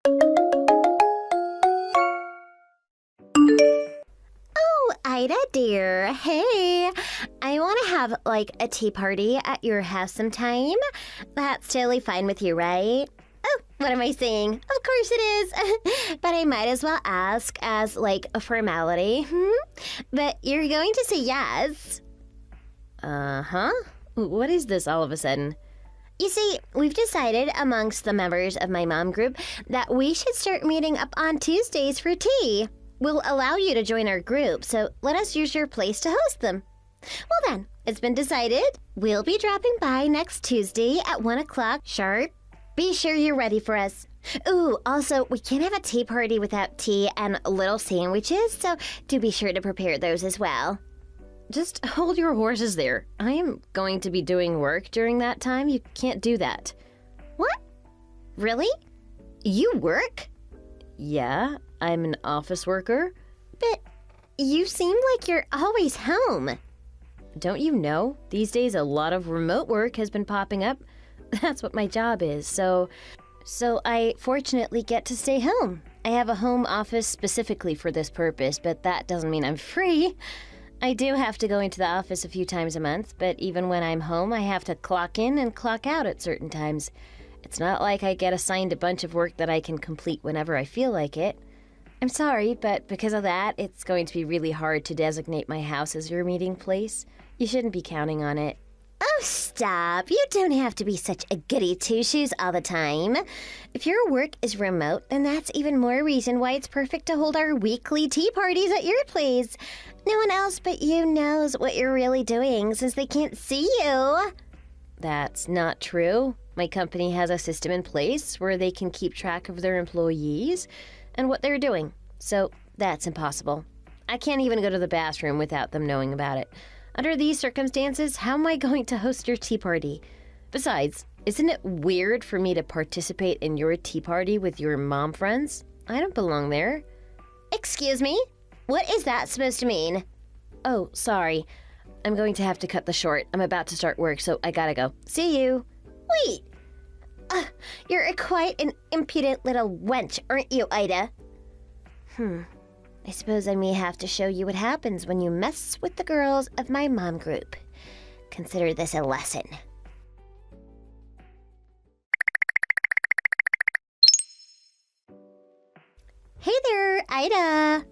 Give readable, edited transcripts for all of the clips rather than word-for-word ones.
Oh, Ida, dear. Hey, I want to have, a tea party at your house sometime. That's totally fine with you, right? Oh, what am I saying? Of course it is. But I might as well ask as, a formality. But you're going to say yes. Uh-huh. What is this all of a sudden? You see, we've decided amongst the members of my mom group that we should start meeting up on Tuesdays for tea. We'll allow you to join our group, so let us use your place to host them. Well then, it's been decided. We'll be dropping by next Tuesday at 1 o'clock sharp. Be sure you're ready for us. Ooh, also, we can't have a tea party without tea and little sandwiches, so do be sure to prepare those as well. Just hold your horses there. I am going to be doing work during that time. You can't do that. What? Really? You work? Yeah, I'm an office worker. But you seem like you're always home. Don't you know? These days a lot of remote work has been popping up. That's what my job is, so I fortunately get to stay home. I have a home office specifically for this purpose, but that doesn't mean I'm free. I do have to go into the office a few times a month, but even when I'm home, I have to clock in and clock out at certain times. It's not like I get assigned a bunch of work that I can complete whenever I feel like it. I'm sorry, but because of that, it's going to be really hard to designate my house as your meeting place. You shouldn't be counting on it. Oh, stop. You don't have to be such a goody two-shoes all the time. If your work is remote, then that's even more reason why it's perfect to hold our weekly tea parties at your place. No one else but you knows what you're really doing since they can't see you. That's not true. My company has a system in place where they can keep track of their employees and what they're doing. So that's impossible. I can't even go to the bathroom without them knowing about it. Under these circumstances, how am I going to host your tea party? Besides, isn't it weird for me to participate in your tea party with your mom friends? I don't belong there. Excuse me? What is that supposed to mean? Oh, sorry. I'm going to have to cut this short. I'm about to start work, so I gotta go. See you. Wait. You're quite an impudent little wench, aren't you, Ida? I suppose I may have to show you what happens when you mess with the girls of my mom group. Consider this a lesson. Hey there, Ida.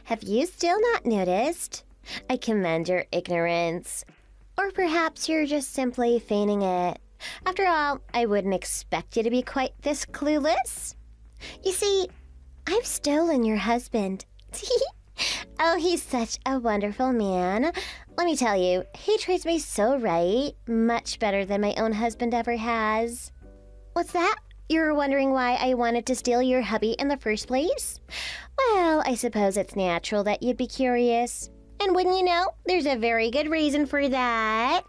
Have you still not noticed? I commend your ignorance. Or perhaps you're just simply feigning it. After all, I wouldn't expect you to be quite this clueless. You see, I've stolen your husband. Oh, he's such a wonderful man. Let me tell you, he treats me so right, much better than my own husband ever has. What's that? You're wondering why I wanted to steal your hubby in the first place? Well, I suppose it's natural that you'd be curious. And wouldn't you know, there's a very good reason for that.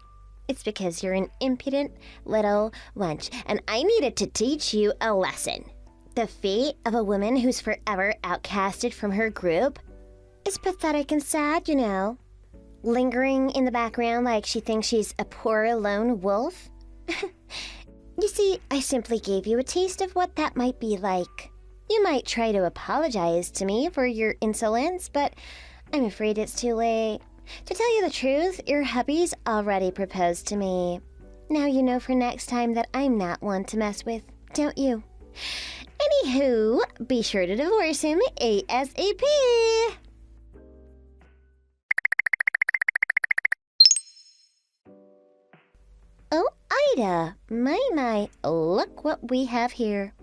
It's because you're an impudent little wench, and I needed to teach you a lesson. The fate of a woman who's forever outcasted from her group is pathetic and sad, you know. Lingering in the background like she thinks she's a poor lone wolf. You see, I simply gave you a taste of what that might be like. You might try to apologize to me for your insolence, but I'm afraid it's too late. To tell you the truth, your hubby's already proposed to me. Now you know for next time that I'm not one to mess with, don't you? Anywho, be sure to divorce him ASAP. Oh, Ida, my, look what we have here.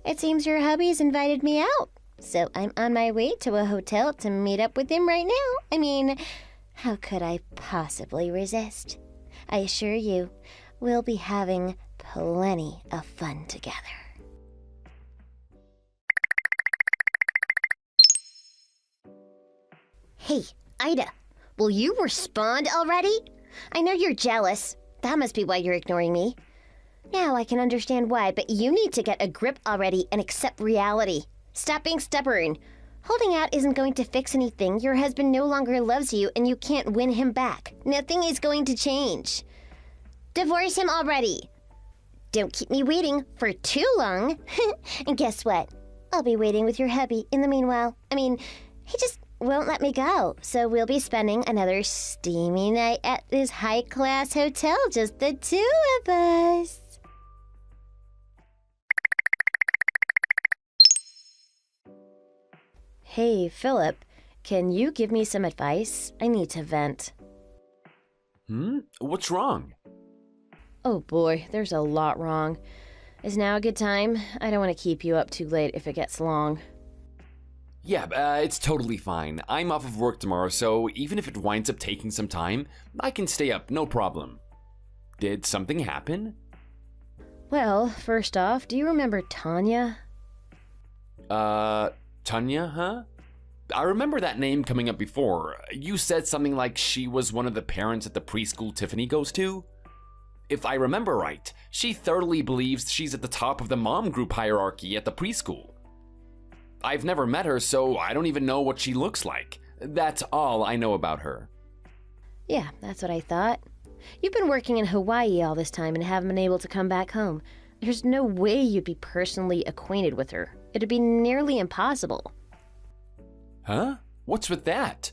It seems your hubby's invited me out, so I'm on my way to a hotel to meet up with him right now. I mean, how could I possibly resist? I assure you, we'll be having plenty of fun together. Hey, Ida, will you respond already? I know you're jealous. That must be why you're ignoring me. Now I can understand why, but you need to get a grip already and accept reality. Stop being stubborn. Holding out isn't going to fix anything. Your husband no longer loves you and you can't win him back. Nothing is going to change. Divorce him already. Don't keep me waiting for too long. And guess what? I'll be waiting with your hubby in the meanwhile. He just won't let me go, so we'll be spending another steamy night at this high-class hotel, just the two of us. Hey, Philip, can you give me some advice? I need to vent. What's wrong? Oh boy, there's a lot wrong. Is now a good time? I don't want to keep you up too late if it gets long. Yeah, it's totally fine. I'm off of work tomorrow, so even if it winds up taking some time, I can stay up, no problem. Did something happen? Well, first off, do you remember Tanya? Tanya, huh? I remember that name coming up before. You said something like she was one of the parents at the preschool Tiffany goes to? If I remember right, she thoroughly believes she's at the top of the mom group hierarchy at the preschool. I've never met her, so I don't even know what she looks like. That's all I know about her. Yeah, that's what I thought. You've been working in Hawaii all this time and haven't been able to come back home. There's no way you'd be personally acquainted with her. It'd be nearly impossible. Huh? What's with that?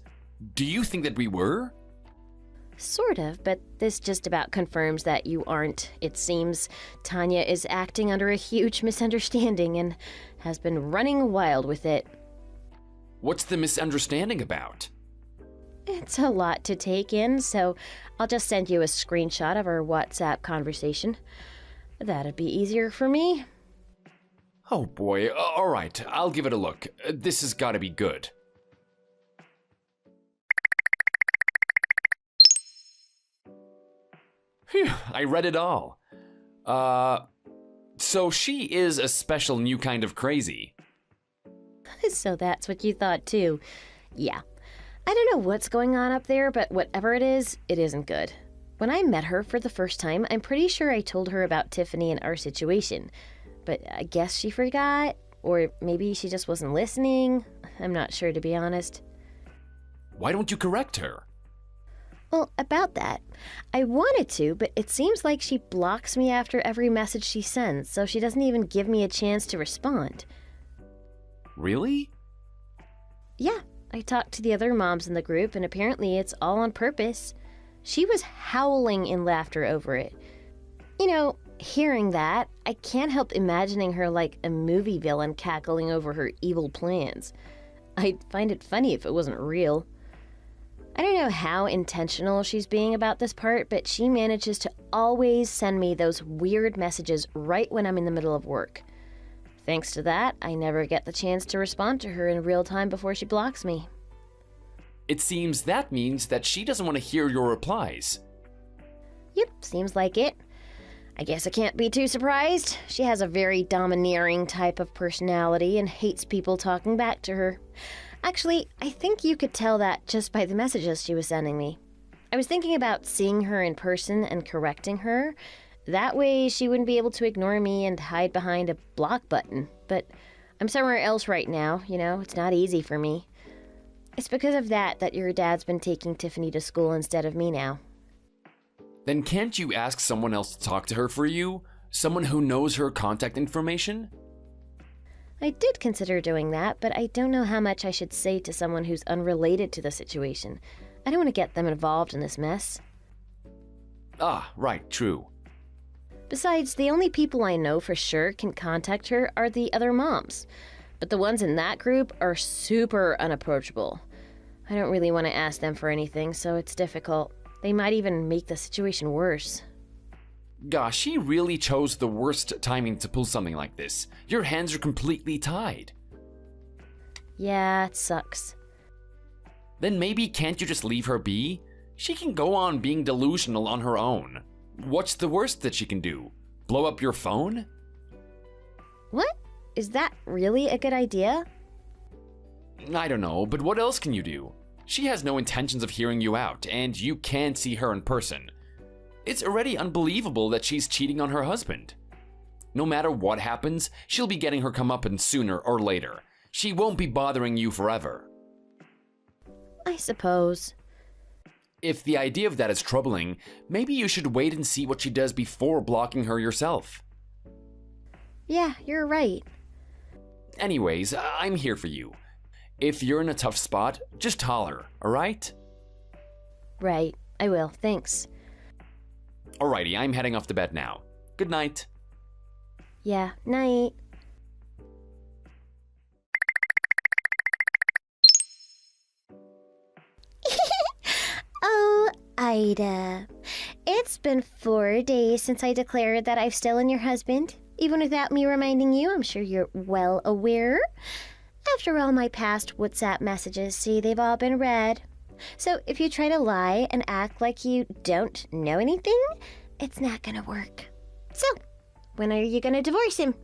Do you think that we were? Sort of, but this just about confirms that you aren't. It seems Tanya is acting under a huge misunderstanding and has been running wild with it. What's the misunderstanding about? It's a lot to take in, so I'll just send you a screenshot of our WhatsApp conversation. That'd be easier for me. Oh boy, alright, I'll give it a look. This has gotta be good. Phew, I read it all. So she is a special new kind of crazy. So that's what you thought too. Yeah. I don't know what's going on up there, but whatever it isn't good. When I met her for the first time, I'm pretty sure I told her about Tiffany and our situation. But I guess she forgot, or maybe she just wasn't listening. I'm not sure, to be honest. Why don't you correct her? Well, about that, I wanted to, but it seems like she blocks me after every message she sends, so she doesn't even give me a chance to respond. Really? Yeah, I talked to the other moms in the group, and apparently it's all on purpose. She was howling in laughter over it. You know, hearing that, I can't help imagining her like a movie villain cackling over her evil plans. I'd find it funny if it wasn't real. I don't know how intentional she's being about this part, but she manages to always send me those weird messages right when I'm in the middle of work. Thanks to that, I never get the chance to respond to her in real time before she blocks me. It seems that means that she doesn't want to hear your replies. Yep, seems like it. I guess I can't be too surprised. She has a very domineering type of personality and hates people talking back to her. Actually, I think you could tell that just by the messages she was sending me. I was thinking about seeing her in person and correcting her. That way she wouldn't be able to ignore me and hide behind a block button. But I'm somewhere else right now, it's not easy for me. It's because of that your dad's been taking Tiffany to school instead of me now. Then can't you ask someone else to talk to her for you? Someone who knows her contact information? I did consider doing that, but I don't know how much I should say to someone who's unrelated to the situation. I don't want to get them involved in this mess. Ah, right, true. Besides, the only people I know for sure can contact her are the other moms. But the ones in that group are super unapproachable. I don't really want to ask them for anything, so it's difficult. They might even make the situation worse. Gosh, she really chose the worst timing to pull something like this. Your hands are completely tied. Yeah, it sucks. Then maybe can't you just leave her be? She can go on being delusional on her own. What's the worst that she can do? Blow up your phone? What? Is that really a good idea? I don't know, but what else can you do? She has no intentions of hearing you out, and you can't see her in person. It's already unbelievable that she's cheating on her husband. No matter what happens, she'll be getting her comeuppance sooner or later. She won't be bothering you forever. I suppose. If the idea of that is troubling, maybe you should wait and see what she does before blocking her yourself. Yeah, you're right. Anyways, I'm here for you. If you're in a tough spot, just holler, alright? Right, I will, thanks. Alrighty, I'm heading off to bed now. Good night. Yeah, night. Oh, Ida. It's been 4 days since I declared that I've stolen your husband. Even without me reminding you, I'm sure you're well aware. After all, my past WhatsApp messages, see, they've all been read. So if you try to lie and act like you don't know anything, it's not gonna work. So, when are you gonna divorce him?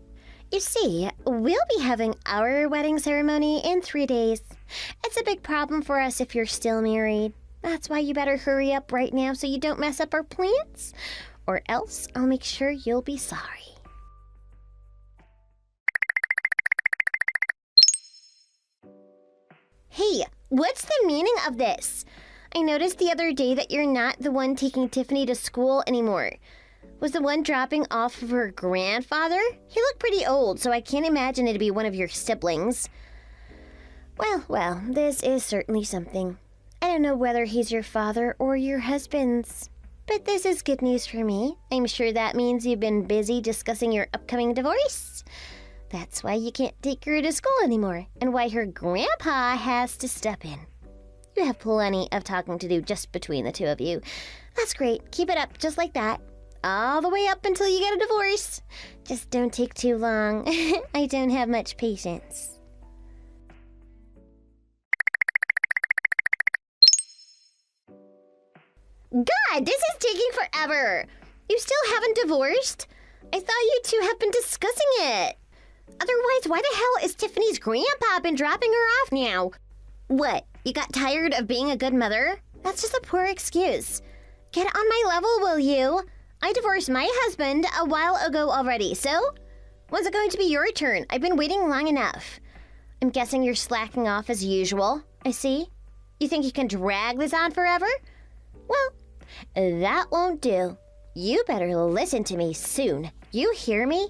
You see, we'll be having our wedding ceremony in 3 days. It's a big problem for us if you're still married. That's why you better hurry up right now so you don't mess up our plans. Or else I'll make sure you'll be sorry. Hey, what's the meaning of this? I noticed the other day that you're not the one taking Tiffany to school anymore. Was the one dropping off of her grandfather? He looked pretty old, so I can't imagine it'd be one of your siblings. Well, this is certainly something. I don't know whether he's your father or your husband's. But this is good news for me. I'm sure that means you've been busy discussing your upcoming divorce. That's why you can't take her to school anymore, and why her grandpa has to step in. You have plenty of talking to do just between the two of you. That's great. Keep it up just like that. All the way up until you get a divorce. Just don't take too long. I don't have much patience. God, this is taking forever. You still haven't divorced? I thought you two have been discussing it. Otherwise, why the hell is Tiffany's grandpa been dropping her off now? What, you got tired of being a good mother? That's just a poor excuse. Get on my level, will you? I divorced my husband a while ago already, so? When's it going to be your turn? I've been waiting long enough. I'm guessing you're slacking off as usual. I see. You think you can drag this on forever? Well, that won't do. You better listen to me soon. You hear me?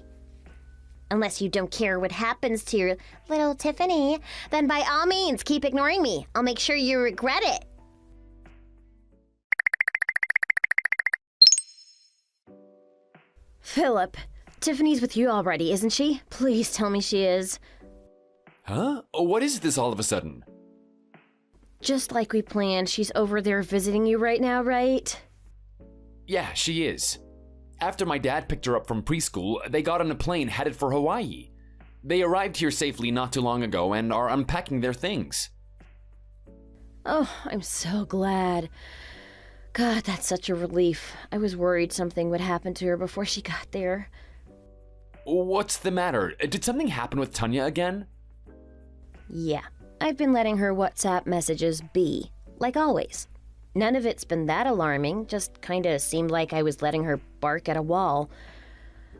Unless you don't care what happens to your little Tiffany, then by all means, keep ignoring me. I'll make sure you regret it. Philip, Tiffany's with you already, isn't she? Please tell me she is. Huh? What is this all of a sudden? Just like we planned, she's over there visiting you right now, right? Yeah, she is. After my dad picked her up from preschool, they got on a plane headed for Hawaii. They arrived here safely not too long ago and are unpacking their things. Oh, I'm so glad. God, that's such a relief. I was worried something would happen to her before she got there. What's the matter? Did something happen with Tanya again? Yeah, I've been letting her WhatsApp messages be, like always. None of it's been that alarming, just kinda seemed like I was letting her bark at a wall.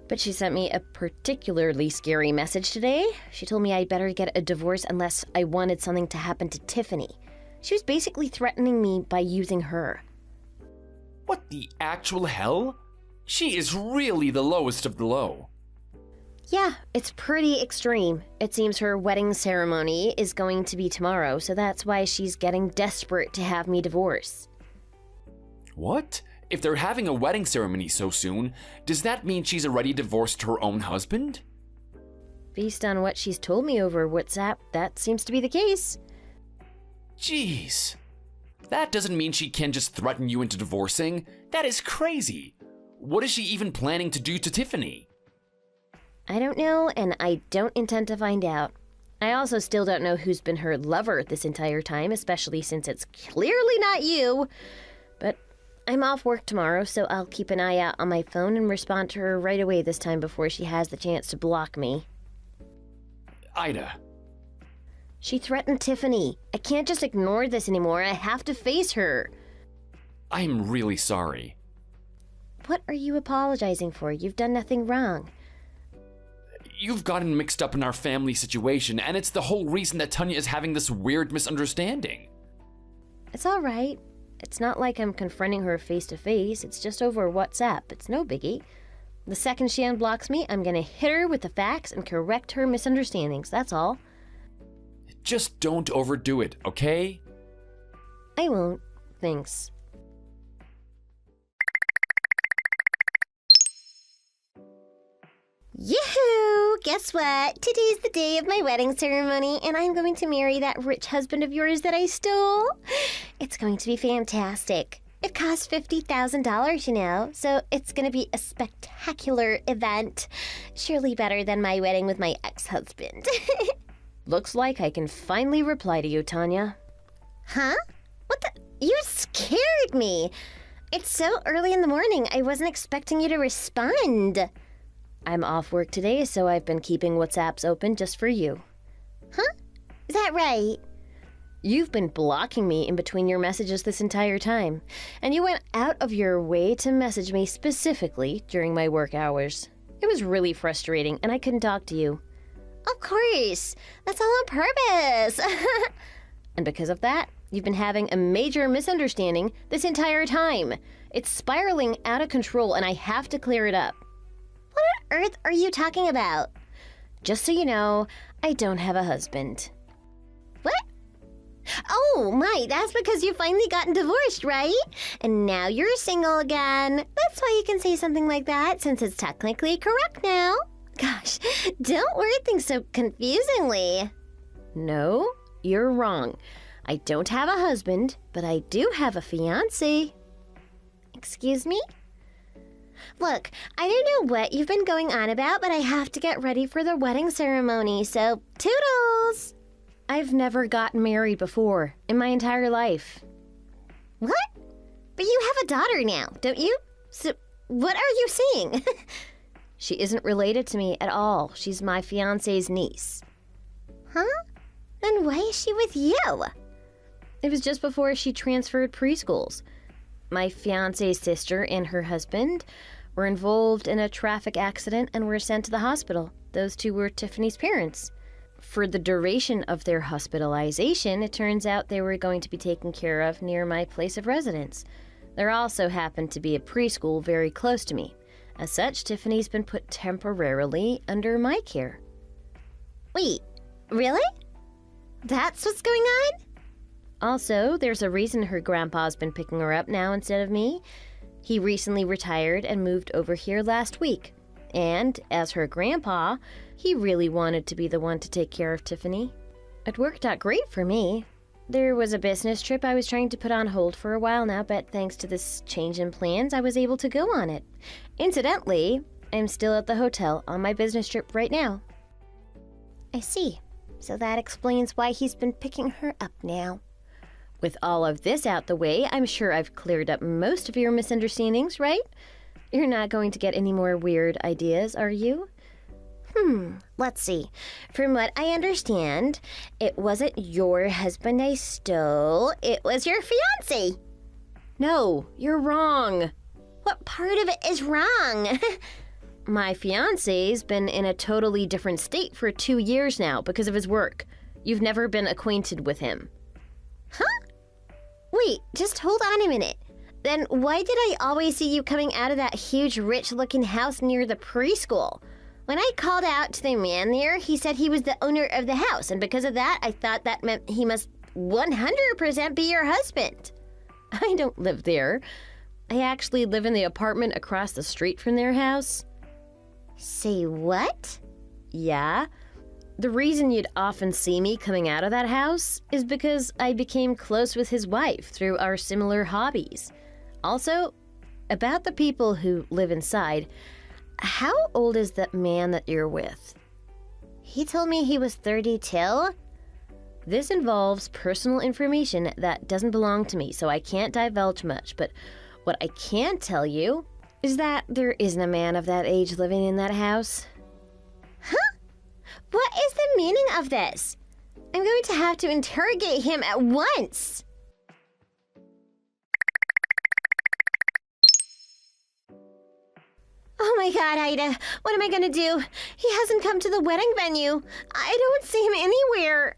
But she sent me a particularly scary message today. She told me I'd better get a divorce unless I wanted something to happen to Tiffany. She was basically threatening me by using her. What the actual hell? She is really the lowest of the low. Yeah, it's pretty extreme. It seems her wedding ceremony is going to be tomorrow, so that's why she's getting desperate to have me divorce. What? If they're having a wedding ceremony so soon, does that mean she's already divorced her own husband? Based on what she's told me over WhatsApp, that seems to be the case. Jeez. That doesn't mean she can just threaten you into divorcing. That is crazy. What is she even planning to do to Tiffany? I don't know, and I don't intend to find out. I also still don't know who's been her lover this entire time, especially since it's clearly not you. But I'm off work tomorrow, so I'll keep an eye out on my phone and respond to her right away this time before she has the chance to block me. Ida. She threatened Tiffany. I can't just ignore this anymore. I have to face her. I'm really sorry. What are you apologizing for? You've done nothing wrong. You've gotten mixed up in our family situation, and it's the whole reason that Tanya is having this weird misunderstanding. It's all right. It's not like I'm confronting her face to face. It's just over WhatsApp. It's no biggie. The second she unblocks me, I'm gonna hit her with the facts and correct her misunderstandings, that's all. Just don't overdo it, okay? I won't. Thanks. Yoo-hoo! Guess what? Today's the day of my wedding ceremony, and I'm going to marry that rich husband of yours that I stole. It's going to be fantastic. It cost $50,000, you know, so it's going to be a spectacular event. Surely better than my wedding with my ex-husband. Looks like I can finally reply to you, Tanya. Huh? What the? You scared me. It's so early in the morning, I wasn't expecting you to respond. I'm off work today, so I've been keeping WhatsApps open just for you. Huh? Is that right? You've been blocking me in between your messages this entire time, and you went out of your way to message me specifically during my work hours. It was really frustrating, and I couldn't talk to you. Of course. That's all on purpose. And because of that, you've been having a major misunderstanding this entire time. It's spiraling out of control, and I have to clear it up. What on earth are you talking about? Just so you know, I don't have a husband. What? Oh my, that's because you've finally gotten divorced, right? And now you're single again. That's why you can say something like that, since it's technically correct now. Gosh, don't word things so confusingly. No, you're wrong. I don't have a husband, but I do have a fiancé. Excuse me? Look, I don't know what you've been going on about, but I have to get ready for the wedding ceremony, so toodles! I've never gotten married before in my entire life. What? But you have a daughter now, don't you? So, what are you saying? She isn't related to me at all. She's my fiancé's niece. Huh? Then why is she with you? It was just before she transferred preschools. My fiancé's sister and her husband were involved in a traffic accident and were sent to the hospital. Those two were Tiffany's parents. For the duration of their hospitalization, it turns out they were going to be taken care of near my place of residence. There also happened to be a preschool very close to me. As such, Tiffany's been put temporarily under my care. Wait, really? That's what's going on? Also, there's a reason her grandpa's been picking her up now instead of me. He recently retired and moved over here last week. And, as her grandpa, he really wanted to be the one to take care of Tiffany. It worked out great for me. There was a business trip I was trying to put on hold for a while now, but thanks to this change in plans, I was able to go on it. Incidentally, I'm still at the hotel on my business trip right now. I see. So that explains why he's been picking her up now. With all of this out the way, I'm sure I've cleared up most of your misunderstandings, right? You're not going to get any more weird ideas, are you? Let's see. From what I understand, it wasn't your husband I stole, it was your fiancé. No, you're wrong. What part of it is wrong? My fiancé's been in a totally different state for 2 years now because of his work. You've never been acquainted with him. Huh? Wait, just hold on a minute. Then why did I always see you coming out of that huge rich-looking house near the preschool? When I called out to the man there, he said he was the owner of the house, and because of that, I thought that meant he must 100% be your husband. I don't live there. I actually live in the apartment across the street from their house. Say what? Yeah. The reason you'd often see me coming out of that house is because I became close with his wife through our similar hobbies. Also, about the people who live inside, how old is that man that you're with? He told me he was 32. This involves personal information that doesn't belong to me, so I can't divulge much, but what I can tell you is that there isn't a man of that age living in that house. Huh? What is the meaning of this? I'm going to have to interrogate him at once. Oh my god, Ida, what am I gonna do? He hasn't come to the wedding venue. I don't see him anywhere.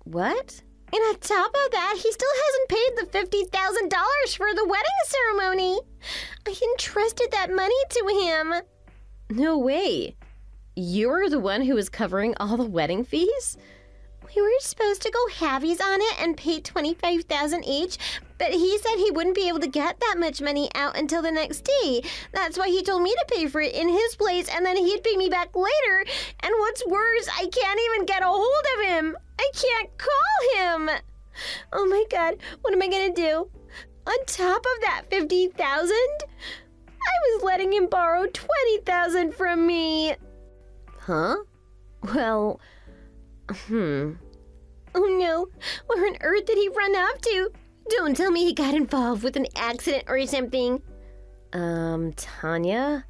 What? And on top of that, he still hasn't paid the $50,000 for the wedding ceremony. I entrusted that money to him. No way. You're the one who was covering all the wedding fees? We were supposed to go halvies on it and pay $25,000 each, but he said he wouldn't be able to get that much money out until the next day. That's why he told me to pay for it in his place, and then he'd pay me back later. And what's worse, I can't even get a hold of him. I can't call him. Oh my God, what am I gonna do? On top of that $50,000, I was letting him borrow $20,000 from me. Huh? Well, Oh no, where on earth did he run off to? Don't tell me he got involved with an accident or something. Tanya,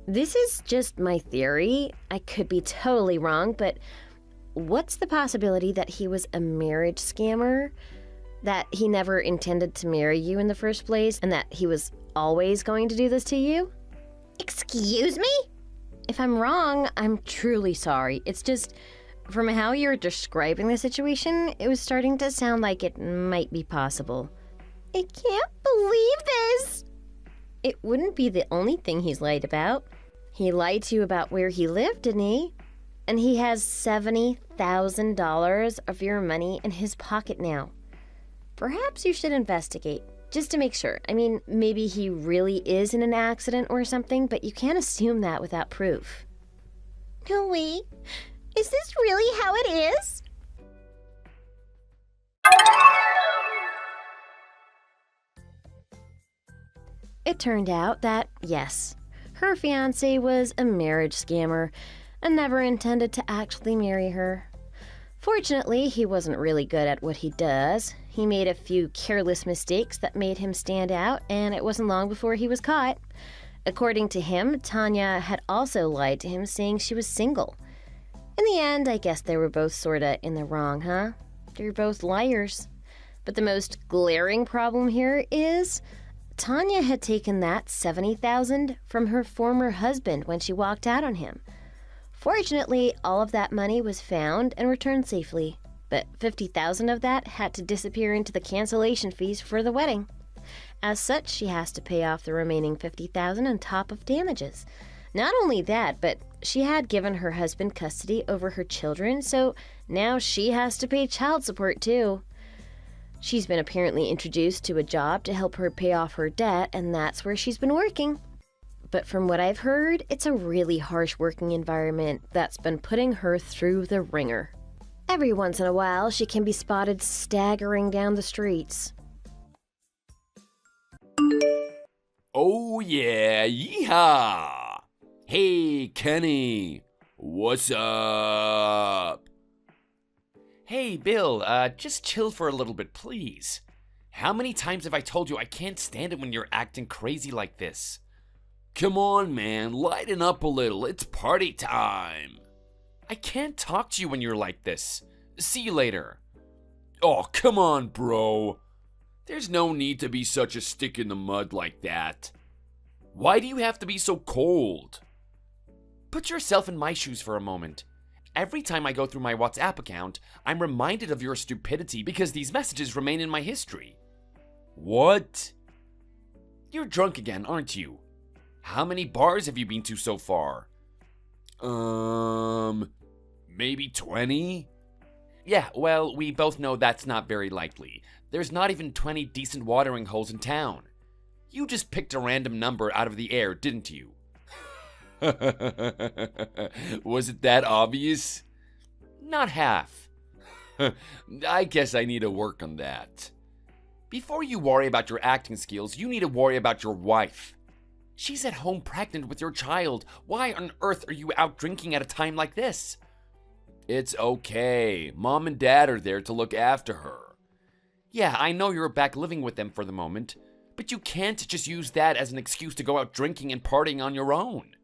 this is just my theory. I could be totally wrong, but what's the possibility that he was a marriage scammer? That he never intended to marry you in the first place, and that he was always going to do this to you? Excuse me? If I'm wrong, I'm truly sorry. It's just, from how you're describing the situation, it was starting to sound like it might be possible. I can't believe this. It wouldn't be the only thing he's lied about. He lied to you about where he lived, didn't he? And he has $70,000 of your money in his pocket now. Perhaps you should investigate, just to make sure. I mean, maybe he really is in an accident or something, but you can't assume that without proof. No way. Is this really how it is? It turned out that, yes, her fiancé was a marriage scammer and never intended to actually marry her. Fortunately, he wasn't really good at what he does. He made a few careless mistakes that made him stand out, and it wasn't long before he was caught. According to him, Tanya had also lied to him, saying she was single. In the end, I guess they were both sorta in the wrong, huh? They're both liars. But the most glaring problem here is Tanya had taken that $70,000 from her former husband when she walked out on him. Fortunately, all of that money was found and returned safely, but $50,000 of that had to disappear into the cancellation fees for the wedding. As such, she has to pay off the remaining $50,000 on top of damages. Not only that, but she had given her husband custody over her children, so now she has to pay child support too. She's been apparently introduced to a job to help her pay off her debt, and that's where she's been working. But from what I've heard, it's a really harsh working environment that's been putting her through the ringer. Every once in a while, she can be spotted staggering down the streets. Oh yeah, yeehaw! Hey, Kenny, what's up? Hey, Bill, just chill for a little bit, please. How many times have I told you I can't stand it when you're acting crazy like this? Come on, man, lighten up a little, it's party time. I can't talk to you when you're like this. See you later. Oh, come on, bro. There's no need to be such a stick in the mud like that. Why do you have to be so cold? Put yourself in my shoes for a moment. Every time I go through my WhatsApp account, I'm reminded of your stupidity because these messages remain in my history. What? You're drunk again, aren't you? How many bars have you been to so far? Maybe 20? Yeah, well, we both know that's not very likely. There's not even 20 decent watering holes in town. You just picked a random number out of the air, didn't you? Was it that obvious? Not half. I guess I need to work on that. Before you worry about your acting skills, you need to worry about your wife. She's at home pregnant with your child. Why on earth are you out drinking at a time like this? It's okay. Mom and Dad are there to look after her. Yeah, I know you're back living with them for the moment, but you can't just use that as an excuse to go out drinking and partying on your own.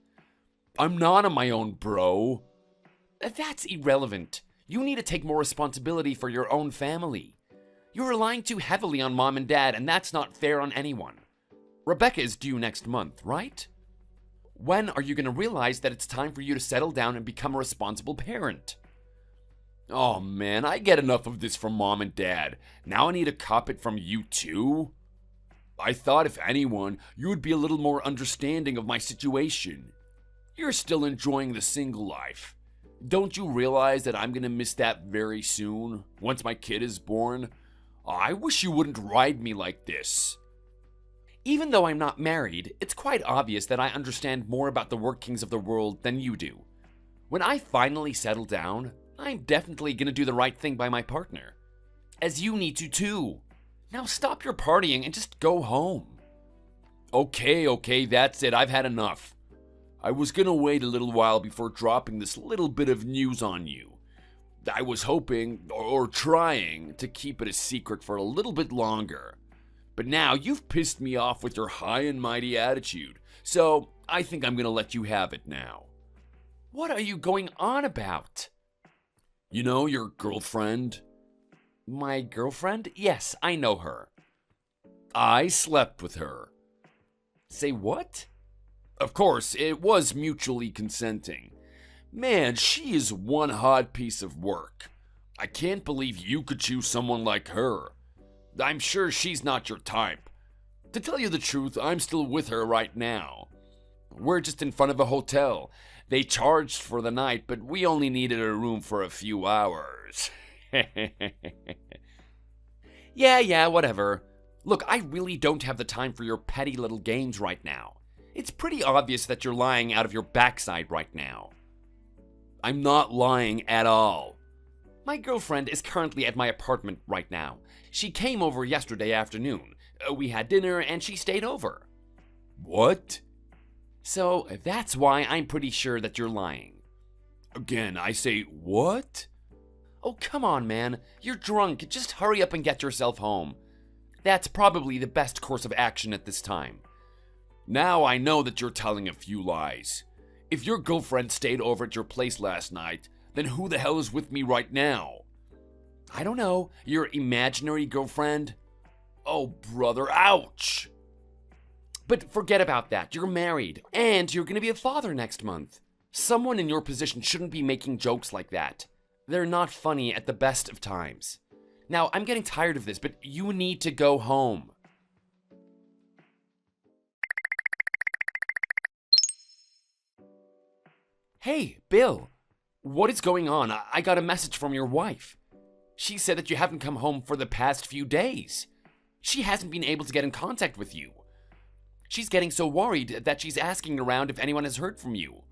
I'm not on my own, bro. That's irrelevant. You need to take more responsibility for your own family. You're relying too heavily on Mom and Dad, and that's not fair on anyone. Rebecca is due next month, right? When are you going to realize that it's time for you to settle down and become a responsible parent? Oh man, I get enough of this from Mom and Dad. Now I need to cop it from you too? I thought if anyone, you would be a little more understanding of my situation. You're still enjoying the single life. Don't you realize that I'm gonna miss that very soon, once my kid is born? I wish you wouldn't ride me like this. Even though I'm not married, it's quite obvious that I understand more about the workings of the world than you do. When I finally settle down, I'm definitely gonna do the right thing by my partner. As you need to too. Now stop your partying and just go home. Okay, that's it. I've had enough. I was gonna wait a little while before dropping this little bit of news on you. I was hoping, or trying, to keep it a secret for a little bit longer. But now you've pissed me off with your high and mighty attitude, so I think I'm gonna let you have it now. What are you going on about? You know your girlfriend? My girlfriend? Yes, I know her. I slept with her. Say what? Of course, it was mutually consenting. Man, she is one hot piece of work. I can't believe you could choose someone like her. I'm sure she's not your type. To tell you the truth, I'm still with her right now. We're just in front of a hotel. They charged for the night, but we only needed a room for a few hours. Yeah, whatever. Look, I really don't have the time for your petty little games right now. It's pretty obvious that you're lying out of your backside right now. I'm not lying at all. My girlfriend is currently at my apartment right now. She came over yesterday afternoon. We had dinner and she stayed over. What? So that's why I'm pretty sure that you're lying. Again, I say what? Oh, come on, man. You're drunk. Just hurry up and get yourself home. That's probably the best course of action at this time. Now I know that you're telling a few lies. If your girlfriend stayed over at your place last night, then who the hell is with me right now? I don't know. Your imaginary girlfriend? Oh, brother, ouch! But forget about that. You're married, and you're gonna be a father next month. Someone in your position shouldn't be making jokes like that. They're not funny at the best of times. Now, I'm getting tired of this, but you need to go home. Hey, Bill. What is going on? I got a message from your wife. She said that you haven't come home for the past few days. She hasn't been able to get in contact with you. She's getting so worried that she's asking around if anyone has heard from you.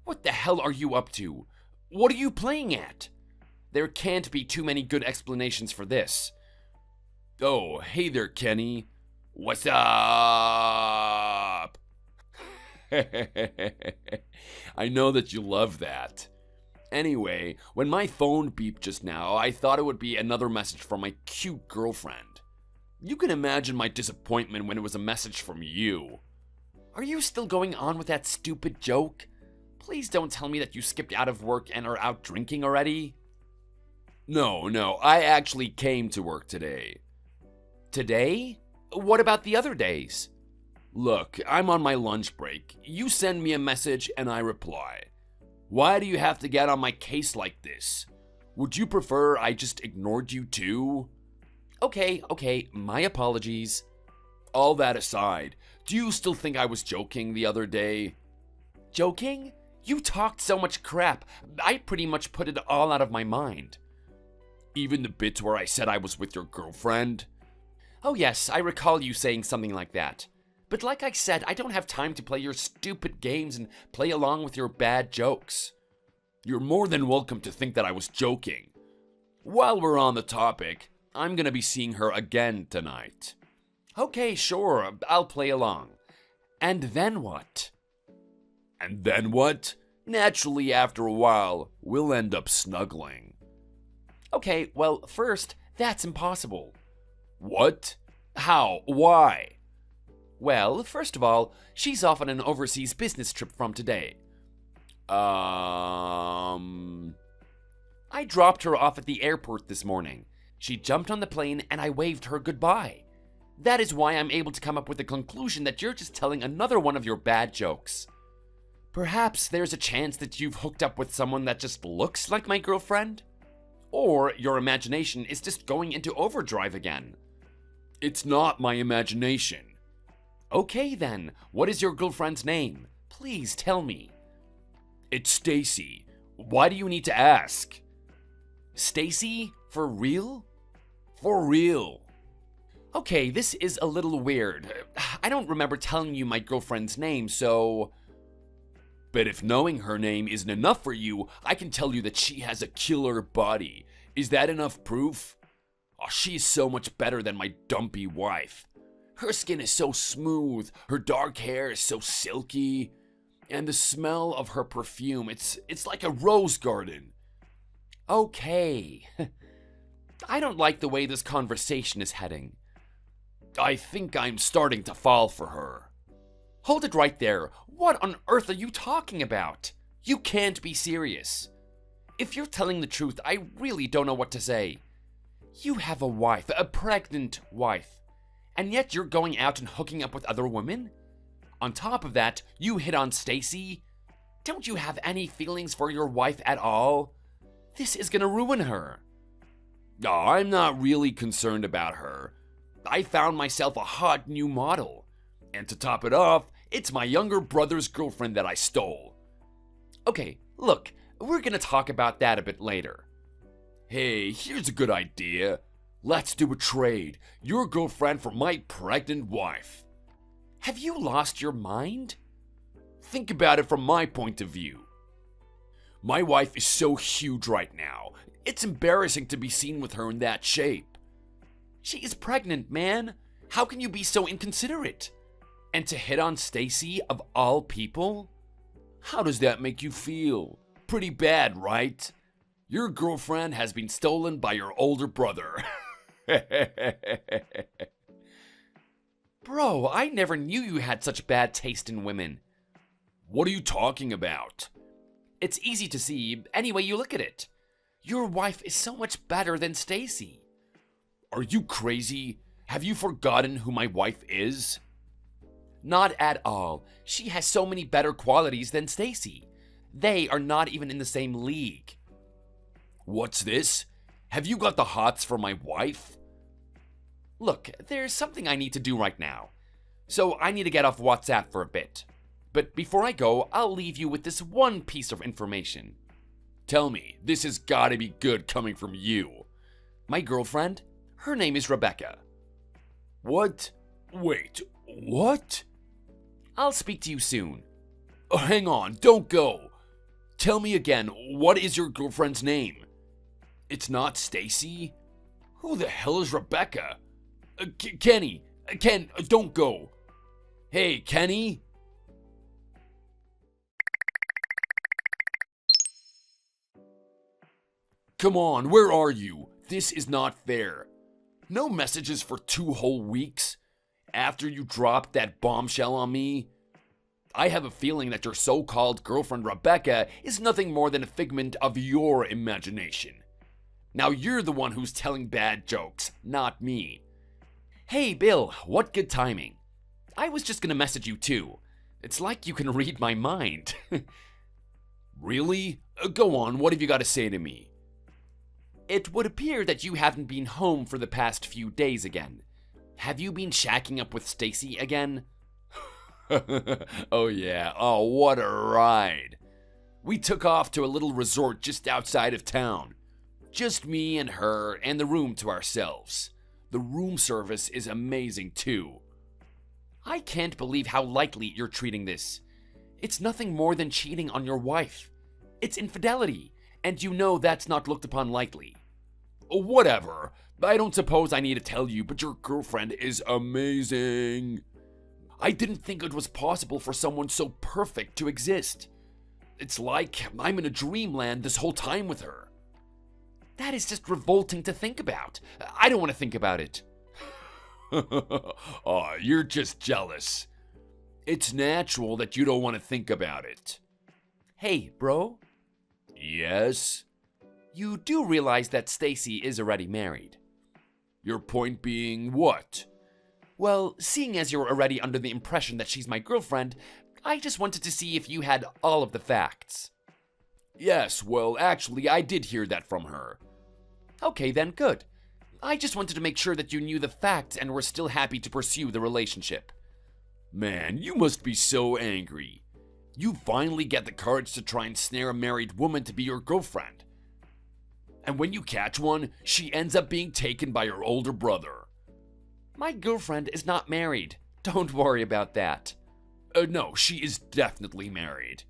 What the hell are you up to? What are you playing at? There can't be too many good explanations for this. Oh, hey there, Kenny. What's up? I know that you love that. Anyway, when my phone beeped just now, I thought it would be another message from my cute girlfriend. You can imagine my disappointment when it was a message from you. Are you still going on with that stupid joke? Please don't tell me that you skipped out of work and are out drinking already. No, I actually came to work today. Today? What about the other days? Look, I'm on my lunch break. You send me a message and I reply. Why do you have to get on my case like this? Would you prefer I just ignored you too? Okay, my apologies. All that aside, do you still think I was joking the other day? Joking? You talked so much crap, I pretty much put it all out of my mind. Even the bits where I said I was with your girlfriend? Oh yes, I recall you saying something like that. But like I said, I don't have time to play your stupid games and play along with your bad jokes. You're more than welcome to think that I was joking. While we're on the topic, I'm gonna be seeing her again tonight. Okay, sure, I'll play along. And then what? And then what? Naturally, after a while, we'll end up snuggling. Okay, well, first, that's impossible. What? How? Why? Well, first of all, she's off on an overseas business trip from today. I dropped her off at the airport this morning. She jumped on the plane and I waved her goodbye. That is why I'm able to come up with the conclusion that you're just telling another one of your bad jokes. Perhaps there's a chance that you've hooked up with someone that just looks like my girlfriend? Or your imagination is just going into overdrive again. It's not my imagination. Okay then, what is your girlfriend's name? Please tell me. It's Stacy. Why do you need to ask? Stacy? For real? For real. Okay, this is a little weird. I don't remember telling you my girlfriend's name, so... But if knowing her name isn't enough for you, I can tell you that she has a killer body. Is that enough proof? Oh, she's so much better than my dumpy wife. Her skin is so smooth, her dark hair is so silky, and the smell of her perfume, it's like a rose garden. Okay. I don't like the way this conversation is heading. I think I'm starting to fall for her. Hold it right there. What on earth are you talking about? You can't be serious. If you're telling the truth, I really don't know what to say. You have a wife, a pregnant wife, and yet you're going out and hooking up with other women? On top of that, you hit on Stacy? Don't you have any feelings for your wife at all? This is gonna ruin her. No, I'm not really concerned about her. I found myself a hot new model. And to top it off, it's my younger brother's girlfriend that I stole. Okay, look, we're gonna talk about that a bit later. Hey, here's a good idea. Let's do a trade. Your girlfriend for my pregnant wife. Have you lost your mind? Think about it from my point of view. My wife is so huge right now. It's embarrassing to be seen with her in that shape. She is pregnant, man. How can you be so inconsiderate? And to hit on Stacy of all people? How does that make you feel? Pretty bad, right? Your girlfriend has been stolen by your older brother. Bro, I never knew you had such bad taste in women. What are you talking about? It's easy to see any way you look at it. Your wife is so much better than Stacy. Are you crazy? Have you forgotten who my wife is? Not at all. She has so many better qualities than Stacy. They are not even in the same league. What's this? Have you got the hots for my wife? Look, there's something I need to do right now. So I need to get off WhatsApp for a bit. But before I go, I'll leave you with this one piece of information. Tell me, this has gotta be good coming from you. My girlfriend? Her name is Rebecca. What? Wait, what? I'll speak to you soon. Oh, hang on, don't go. Tell me again, what is your girlfriend's name? It's not Stacy? Who the hell is Rebecca? Kenny, Ken, don't go. Hey, Kenny? Come on, where are you? This is not fair. No messages for 2 whole weeks? After you dropped that bombshell on me? I have a feeling that your so-called girlfriend Rebecca is nothing more than a figment of your imagination. Now you're the one who's telling bad jokes, not me. Hey Bill, what good timing. I was just gonna message you too. It's like you can read my mind. Really? Go on, what have you got to say to me? It would appear that you haven't been home for the past few days again. Have you been shacking up with Stacy again? Oh yeah, oh what a ride. We took off to a little resort just outside of town. Just me and her and the room to ourselves. The room service is amazing too. I can't believe how lightly you're treating this. It's nothing more than cheating on your wife. It's infidelity, and you know that's not looked upon lightly. Whatever. I don't suppose I need to tell you, but your girlfriend is amazing. I didn't think it was possible for someone so perfect to exist. It's like I'm in a dreamland this whole time with her. That is just revolting to think about. I don't want to think about it. Oh, you're just jealous. It's natural that you don't want to think about it. Hey, bro? Yes? You do realize that Stacy is already married. Your point being what? Well, seeing as you're already under the impression that she's my girlfriend, I just wanted to see if you had all of the facts. Yes, well, actually, I did hear that from her. Okay, then, good. I just wanted to make sure that you knew the facts and were still happy to pursue the relationship. Man, you must be so angry. You finally get the courage to try and snare a married woman to be your girlfriend. And when you catch one, she ends up being taken by your older brother. My girlfriend is not married. Don't worry about that. No, she is definitely married.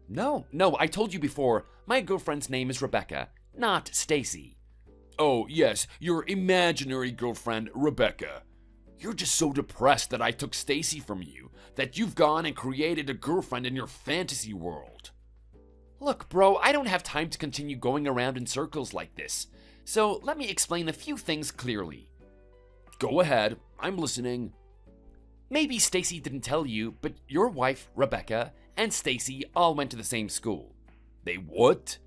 No, I told you before, my girlfriend's name is Rebecca, not Stacy. Oh, yes, your imaginary girlfriend, Rebecca. You're just so depressed that I took Stacy from you, that you've gone and created a girlfriend in your fantasy world. Look, bro, I don't have time to continue going around in circles like this, so let me explain a few things clearly. Go ahead, I'm listening. Maybe Stacy didn't tell you, but your wife, Rebecca, and Stacy all went to the same school. They what?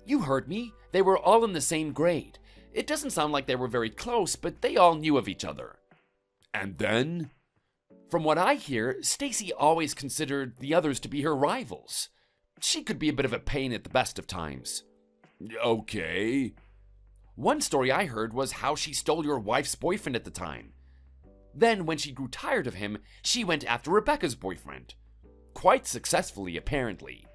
You heard me. They were all in the same grade. It doesn't sound like they were very close, but they all knew of each other. And then? From what I hear, Stacy always considered the others to be her rivals. She could be a bit of a pain at the best of times. Okay. One story I heard was how she stole your wife's boyfriend at the time. Then, when she grew tired of him, she went after Rebecca's boyfriend. Quite successfully, apparently.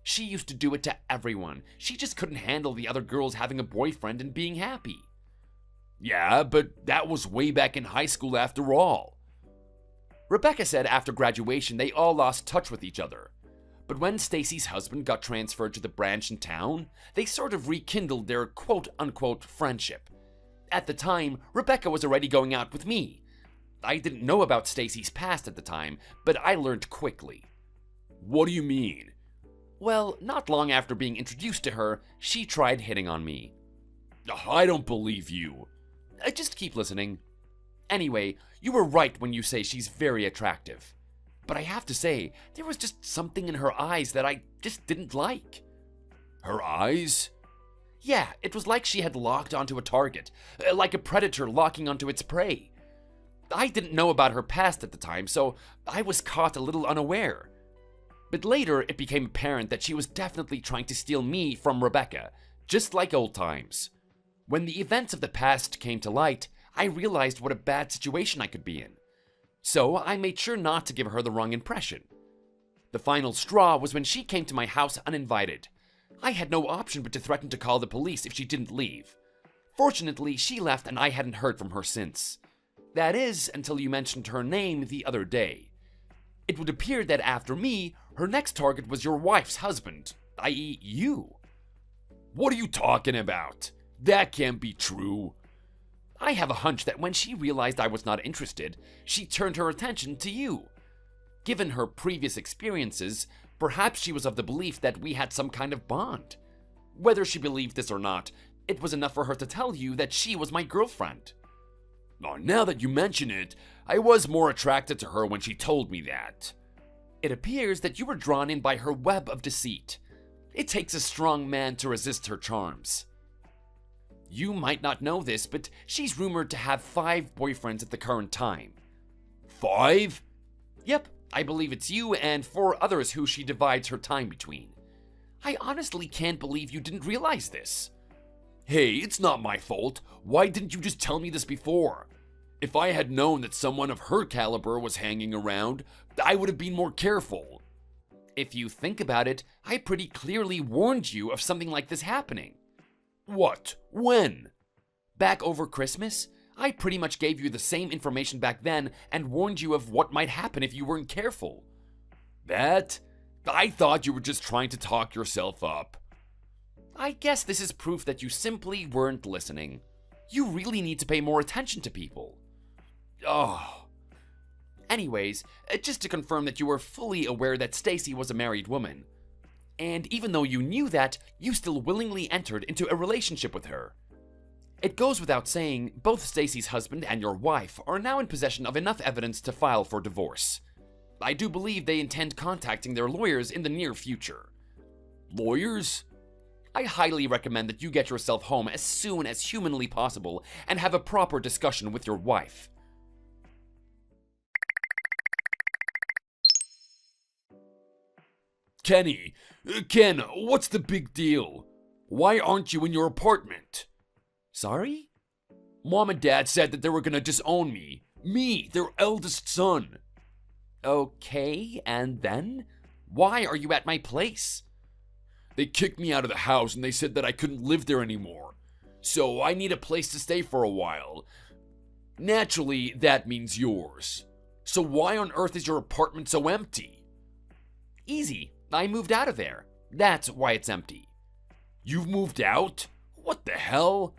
She used to do it to everyone. She just couldn't handle the other girls having a boyfriend and being happy. Yeah, but that was way back in high school after all. Rebecca said after graduation they all lost touch with each other. But when Stacy's husband got transferred to the branch in town, they sort of rekindled their quote-unquote friendship. At the time, Rebecca was already going out with me. I didn't know about Stacy's past at the time, but I learned quickly. What do you mean? Well, not long after being introduced to her, she tried hitting on me. I don't believe you. Just keep listening. Anyway, you were right when you say she's very attractive. But I have to say, there was just something in her eyes that I just didn't like. Her eyes? Yeah, it was like she had locked onto a target, like a predator locking onto its prey. I didn't know about her past at the time, so I was caught a little unaware. But later, it became apparent that she was definitely trying to steal me from Rebecca, just like old times. When the events of the past came to light, I realized what a bad situation I could be in. So I made sure not to give her the wrong impression. The final straw was when she came to my house uninvited. I had no option but to threaten to call the police if she didn't leave. Fortunately, she left and I hadn't heard from her since. That is, until you mentioned her name the other day. It would appear that after me, her next target was your wife's husband, i.e. you. What are you talking about? That can't be true. I have a hunch that when she realized I was not interested, she turned her attention to you. Given her previous experiences, perhaps she was of the belief that we had some kind of bond. Whether she believed this or not, it was enough for her to tell you that she was my girlfriend. Now that you mention it, I was more attracted to her when she told me that. It appears that you were drawn in by her web of deceit. It takes a strong man to resist her charms. You might not know this, but she's rumored to have 5 boyfriends at the current time. 5? Yep, I believe it's you and 4 others who she divides her time between. I honestly can't believe you didn't realize this. Hey, it's not my fault. Why didn't you just tell me this before? If I had known that someone of her caliber was hanging around, I would have been more careful. If you think about it, I pretty clearly warned you of something like this happening. What? When? Back over Christmas, I pretty much gave you the same information back then and warned you of what might happen if you weren't careful. That? I thought you were just trying to talk yourself up. I guess this is proof that you simply weren't listening. You really need to pay more attention to people. Oh. Anyways, just to confirm that you were fully aware that Stacy was a married woman. And even though you knew that, you still willingly entered into a relationship with her. It goes without saying, both Stacy's husband and your wife are now in possession of enough evidence to file for divorce. I do believe they intend contacting their lawyers in the near future. Lawyers? I highly recommend that you get yourself home as soon as humanly possible and have a proper discussion with your wife. Ken, what's the big deal? Why aren't you in your apartment? Sorry? Mom and Dad said that they were gonna disown me. Me, their eldest son. Okay, and then? Why are you at my place? They kicked me out of the house and they said that I couldn't live there anymore. So I need a place to stay for a while. Naturally, that means yours. So why on earth is your apartment so empty? Easy. I moved out of there. That's why it's empty. You've moved out? What the hell?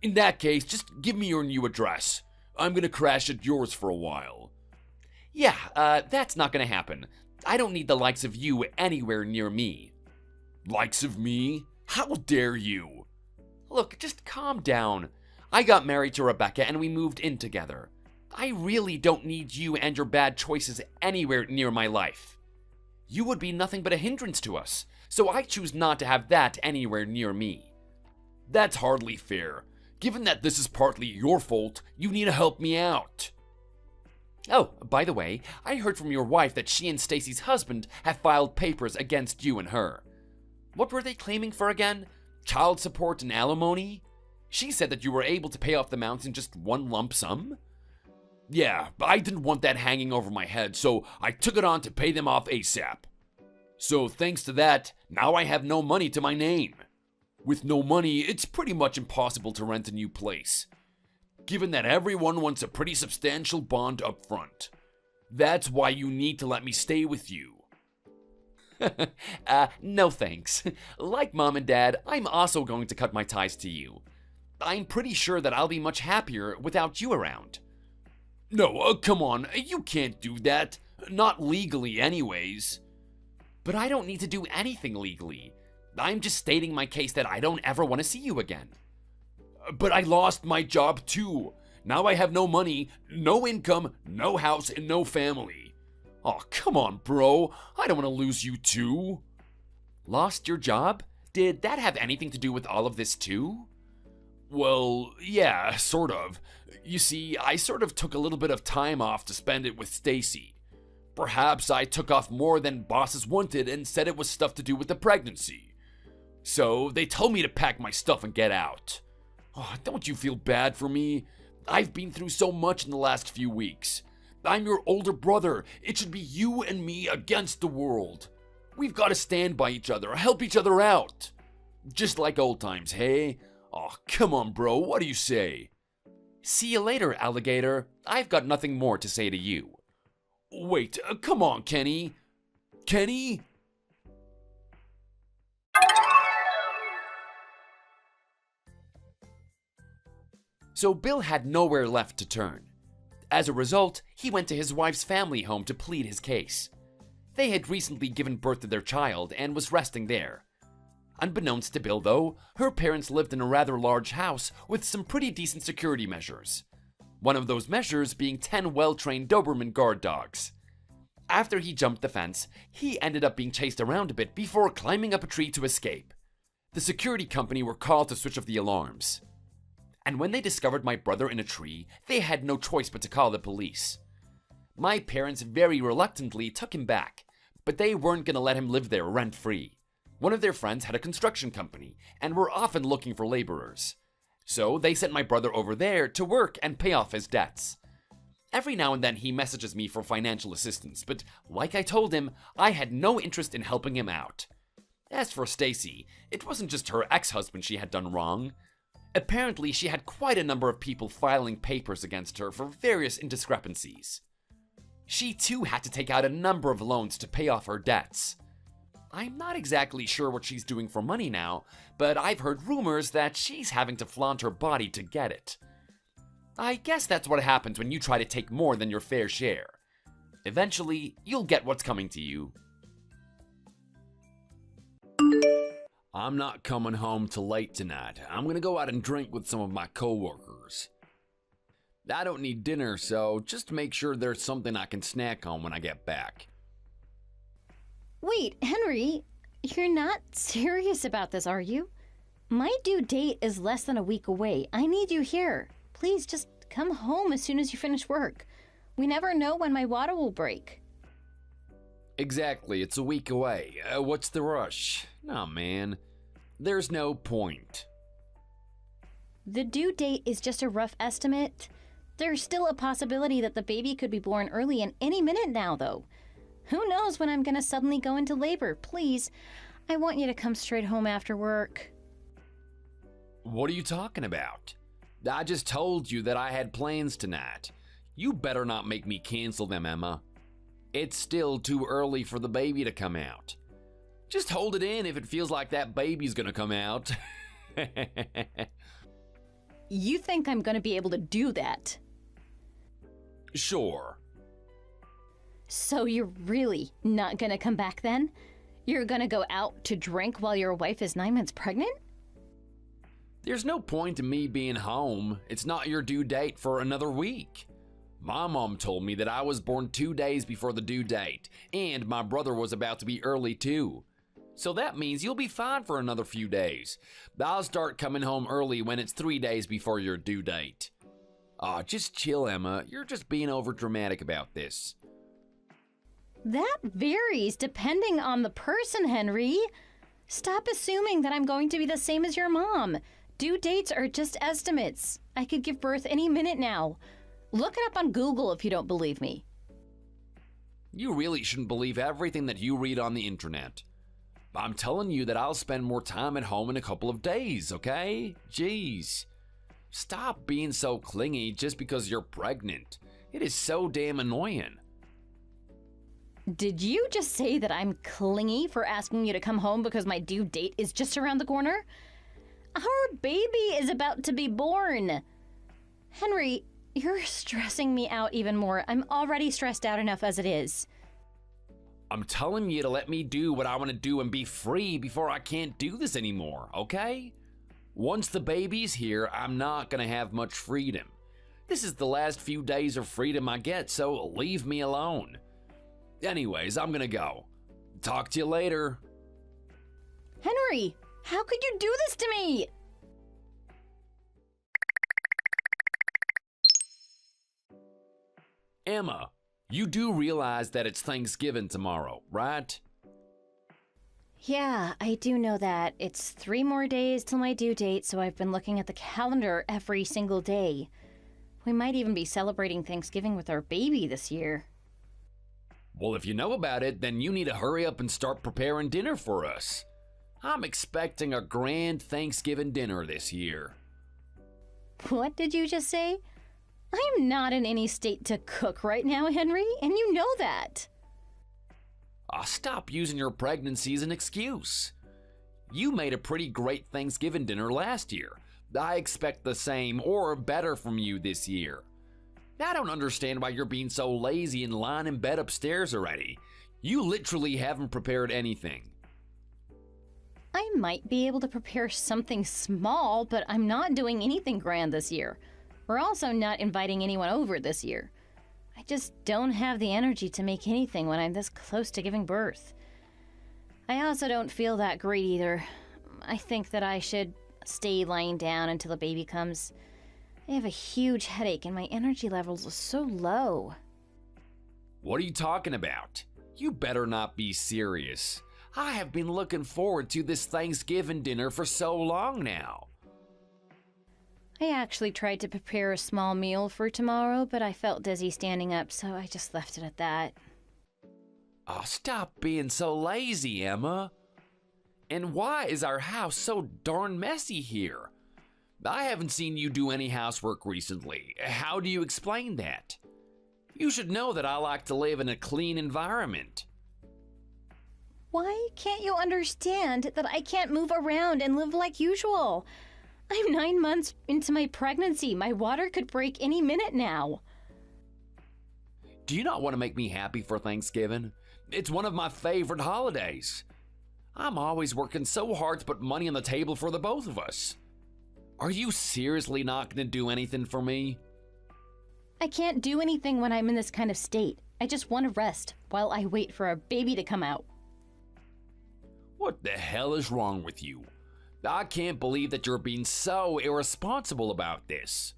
In that case, just give me your new address. I'm gonna crash at yours for a while. Yeah, that's not gonna happen. I don't need the likes of you anywhere near me. Likes of me? How dare you? Look, just calm down. I got married to Rebecca and we moved in together. I really don't need you and your bad choices anywhere near my life. You would be nothing but a hindrance to us, so I choose not to have that anywhere near me. That's hardly fair. Given that this is partly your fault, you need to help me out. Oh, by the way, I heard from your wife that she and Stacy's husband have filed papers against you and her. What were they claiming for again? Child support and alimony? She said that you were able to pay off the amounts in just one lump sum? Yeah, but I didn't want that hanging over my head, so I took it on to pay them off ASAP. So thanks to that, now I have no money to my name. With no money, it's pretty much impossible to rent a new place, given that everyone wants a pretty substantial bond up front. That's why you need to let me stay with you. No thanks. Like Mom and Dad, I'm also going to cut my ties to you. I'm pretty sure that I'll be much happier without you around. No, come on, you can't do that. Not legally anyways. But I don't need to do anything legally. I'm just stating my case that I don't ever want to see you again. But I lost my job too. Now I have no money, no income, no house, and no family. Oh, come on, bro. I don't want to lose you too. Lost your job? Did that have anything to do with all of this too? Well, yeah, sort of. You see, I sort of took a little bit of time off to spend it with Stacy. Perhaps I took off more than bosses wanted and said it was stuff to do with the pregnancy. So they told me to pack my stuff and get out. Oh, don't you feel bad for me? I've been through so much in the last few weeks. I'm your older brother. It should be you and me against the world. We've got to stand by each other, help each other out. Just like old times, hey? Oh, come on, bro. What do you say? See you later, alligator. I've got nothing more to say to you. Wait, come on, Kenny. Kenny? So Bill had nowhere left to turn. As a result, he went to his wife's family home to plead his case. They had recently given birth to their child and was resting there. Unbeknownst to Bill, though, her parents lived in a rather large house with some pretty decent security measures. One of those measures being 10 well-trained Doberman guard dogs. After he jumped the fence, he ended up being chased around a bit before climbing up a tree to escape. The security company were called to switch off the alarms. And when they discovered my brother in a tree, they had no choice but to call the police. My parents very reluctantly took him back, but they weren't going to let him live there rent-free. One of their friends had a construction company and were often looking for laborers. So they sent my brother over there to work and pay off his debts. Every now and then he messages me for financial assistance, but like I told him, I had no interest in helping him out. As for Stacy, it wasn't just her ex-husband she had done wrong. Apparently, she had quite a number of people filing papers against her for various indiscrepancies. She too had to take out a number of loans to pay off her debts. I'm not exactly sure what she's doing for money now, but I've heard rumors that she's having to flaunt her body to get it. I guess that's what happens when you try to take more than your fair share. Eventually, you'll get what's coming to you. I'm not coming home till late tonight. I'm gonna go out and drink with some of my coworkers. I don't need dinner, so just make sure there's something I can snack on when I get back. Wait, Henry, you're not serious about this, are you? My due date is less than a week away. I need you here. Please just come home as soon as you finish work. We never know when my water will break. Exactly, it's a week away. What's the rush? Nah, man. There's no point. The due date is just a rough estimate. There's still a possibility that the baby could be born early and any minute now, though. Who knows when I'm gonna suddenly go into labor? Please, I want you to come straight home after work. What are you talking about? I just told you that I had plans tonight. You better not make me cancel them, Emma. It's still too early for the baby to come out. Just hold it in if it feels like that baby's gonna come out. You think I'm gonna be able to do that? Sure. So you're really not gonna come back then? You're gonna go out to drink while your wife is 9 months pregnant? There's no point in me being home. It's not your due date for another week. My mom told me that I was born 2 days before the due date, and my brother was about to be early too. So that means you'll be fine for another few days. I'll start coming home early when it's 3 days before your due date. Aw, just chill, Emma. You're just being overdramatic about this. That varies depending on the person, Henry. Stop assuming that I'm going to be the same as your mom. Due dates are just estimates. I could give birth any minute now. Look it up on Google if you don't believe me. You really shouldn't believe everything that you read on the internet. I'm telling you that I'll spend more time at home in a couple of days, okay? Jeez. Stop being so clingy just because you're pregnant. It is so damn annoying. Did you just say that I'm clingy for asking you to come home because my due date is just around the corner? Our baby is about to be born. Henry, you're stressing me out even more. I'm already stressed out enough as it is. I'm telling you to let me do what I want to do and be free before I can't do this anymore, okay? Once the baby's here, I'm not gonna have much freedom. This is the last few days of freedom I get, so leave me alone. Anyways, I'm gonna go. Talk to you later. Henry, how could you do this to me? Emma, you do realize that it's Thanksgiving tomorrow, right? Yeah, I do know that. It's 3 more days till my due date, so I've been looking at the calendar every single day. We might even be celebrating Thanksgiving with our baby this year. Well, if you know about it, then you need to hurry up and start preparing dinner for us. I'm expecting a grand Thanksgiving dinner this year. What did you just say? I'm not in any state to cook right now, Henry, and you know that. Stop using your pregnancy as an excuse. You made a pretty great Thanksgiving dinner last year. I expect the same or better from you this year. I don't understand why you're being so lazy and lying in bed upstairs already. You literally haven't prepared anything. I might be able to prepare something small, but I'm not doing anything grand this year. We're also not inviting anyone over this year. I just don't have the energy to make anything when I'm this close to giving birth. I also don't feel that great either. I think that I should stay lying down until the baby comes. I have a huge headache and my energy levels are so low. What are you talking about? You better not be serious. I have been looking forward to this Thanksgiving dinner for so long now. I actually tried to prepare a small meal for tomorrow, but I felt dizzy standing up, so I just left it at that. Oh, stop being so lazy, Emma. And why is our house so darn messy here? I haven't seen you do any housework recently. How do you explain that? You should know that I like to live in a clean environment. Why can't you understand that I can't move around and live like usual? I'm 9 months into my pregnancy. My water could break any minute now. Do you not want to make me happy for Thanksgiving? It's one of my favorite holidays. I'm always working so hard to put money on the table for the both of us. Are you seriously not going to do anything for me? I can't do anything when I'm in this kind of state. I just want to rest while I wait for our baby to come out. What the hell is wrong with you? I can't believe that you're being so irresponsible about this.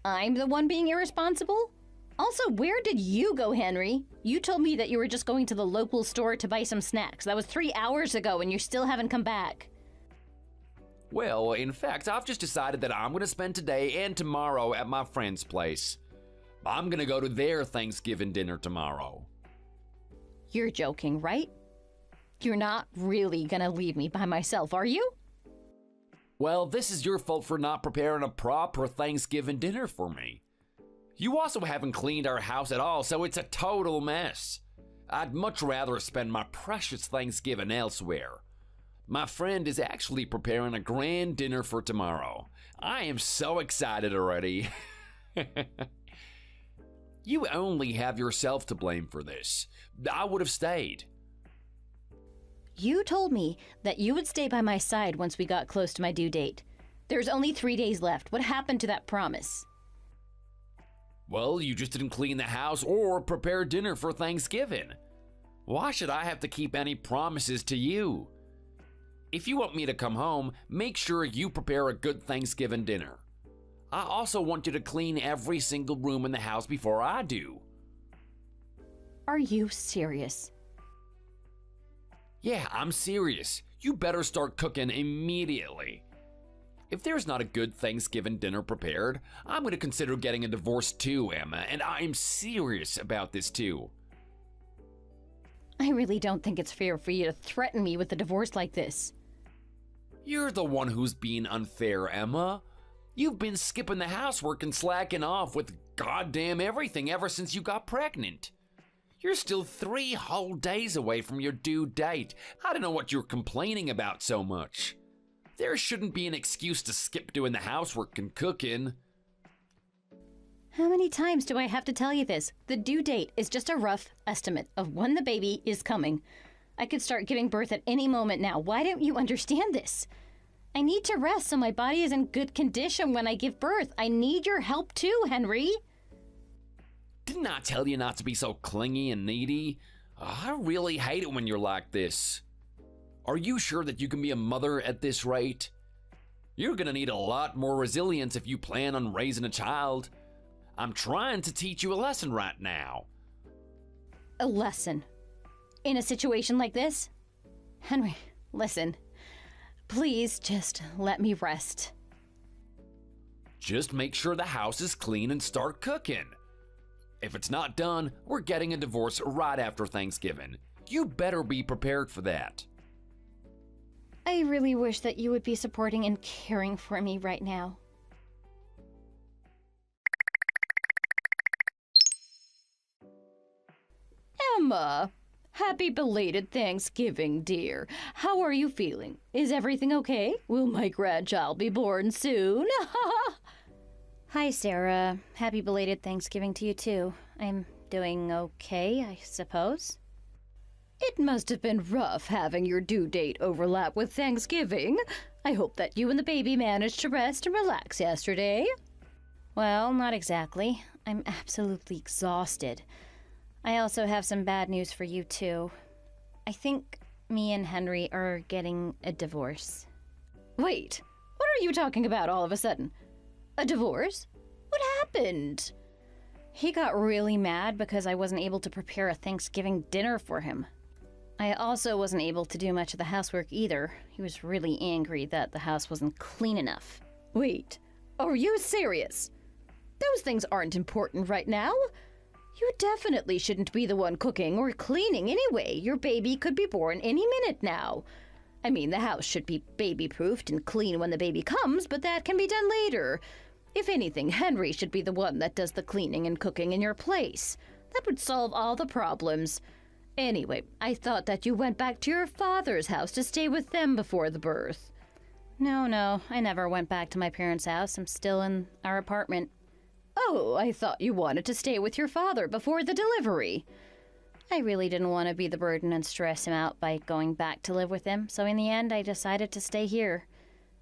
I'm the one being irresponsible? Also, where did you go, Henry? You told me that you were just going to the local store to buy some snacks. That was 3 hours ago and you still haven't come back. Well, in fact, I've just decided that I'm going to spend today and tomorrow at my friend's place. I'm going to go to their Thanksgiving dinner tomorrow. You're joking, right? You're not really gonna leave me by myself, are you? Well, this is your fault for not preparing a proper Thanksgiving dinner for me. You also haven't cleaned our house at all, so it's a total mess. I'd much rather spend my precious Thanksgiving elsewhere. My friend is actually preparing a grand dinner for tomorrow. I am so excited already. You only have yourself to blame for this. I would have stayed. You told me that you would stay by my side once we got close to my due date. There's only 3 days left. What happened to that promise? Well, you just didn't clean the house or prepare dinner for Thanksgiving. Why should I have to keep any promises to you? If you want me to come home, make sure you prepare a good Thanksgiving dinner. I also want you to clean every single room in the house before I do. Are you serious? Yeah, I'm serious. You better start cooking immediately. If there's not a good Thanksgiving dinner prepared, I'm going to consider getting a divorce too, Emma, and I'm serious about this too. I really don't think it's fair for you to threaten me with a divorce like this. You're the one who's being unfair, Emma. You've been skipping the housework and slacking off with goddamn everything ever since you got pregnant. You're still 3 whole days away from your due date. I don't know what you're complaining about so much. There shouldn't be an excuse to skip doing the housework and cooking. How many times do I have to tell you this? The due date is just a rough estimate of when the baby is coming. I could start giving birth at any moment now. Why don't you understand this? I need to rest so my body is in good condition when I give birth. I need your help too, Henry. Didn't I tell you not to be so clingy and needy? I really hate it when you're like this. Are you sure that you can be a mother at this rate? You're gonna need a lot more resilience if you plan on raising a child. I'm trying to teach you a lesson right now. A lesson? In a situation like this? Henry, listen. Please just let me rest. Just make sure the house is clean and start cooking. If it's not done, we're getting a divorce right after Thanksgiving. You better be prepared for that. I really wish that you would be supporting and caring for me right now. Emma, happy belated Thanksgiving, dear. How are you feeling? Is everything okay? Will my grandchild be born soon? Hi, Sarah. Happy belated Thanksgiving to you, too. I'm doing okay, I suppose. It must have been rough having your due date overlap with Thanksgiving. I hope that you and the baby managed to rest and relax yesterday. Well, not exactly. I'm absolutely exhausted. I also have some bad news for you, too. I think me and Henry are getting a divorce. Wait, what are you talking about all of a sudden? A divorce? What happened? He got really mad because I wasn't able to prepare a Thanksgiving dinner for him. I also wasn't able to do much of the housework either. He was really angry that the house wasn't clean enough. Wait, are you serious? Those things aren't important right now. You definitely shouldn't be the one cooking or cleaning anyway. Your baby could be born any minute now. I mean, the house should be baby-proofed and clean when the baby comes, but that can be done later. If anything, Henry should be the one that does the cleaning and cooking in your place. That would solve all the problems. Anyway, I thought that you went back to your father's house to stay with them before the birth. No, I never went back to my parents' house. I'm still in our apartment. Oh, I thought you wanted to stay with your father before the delivery. I really didn't want to be the burden and stress him out by going back to live with him, so in the end I decided to stay here.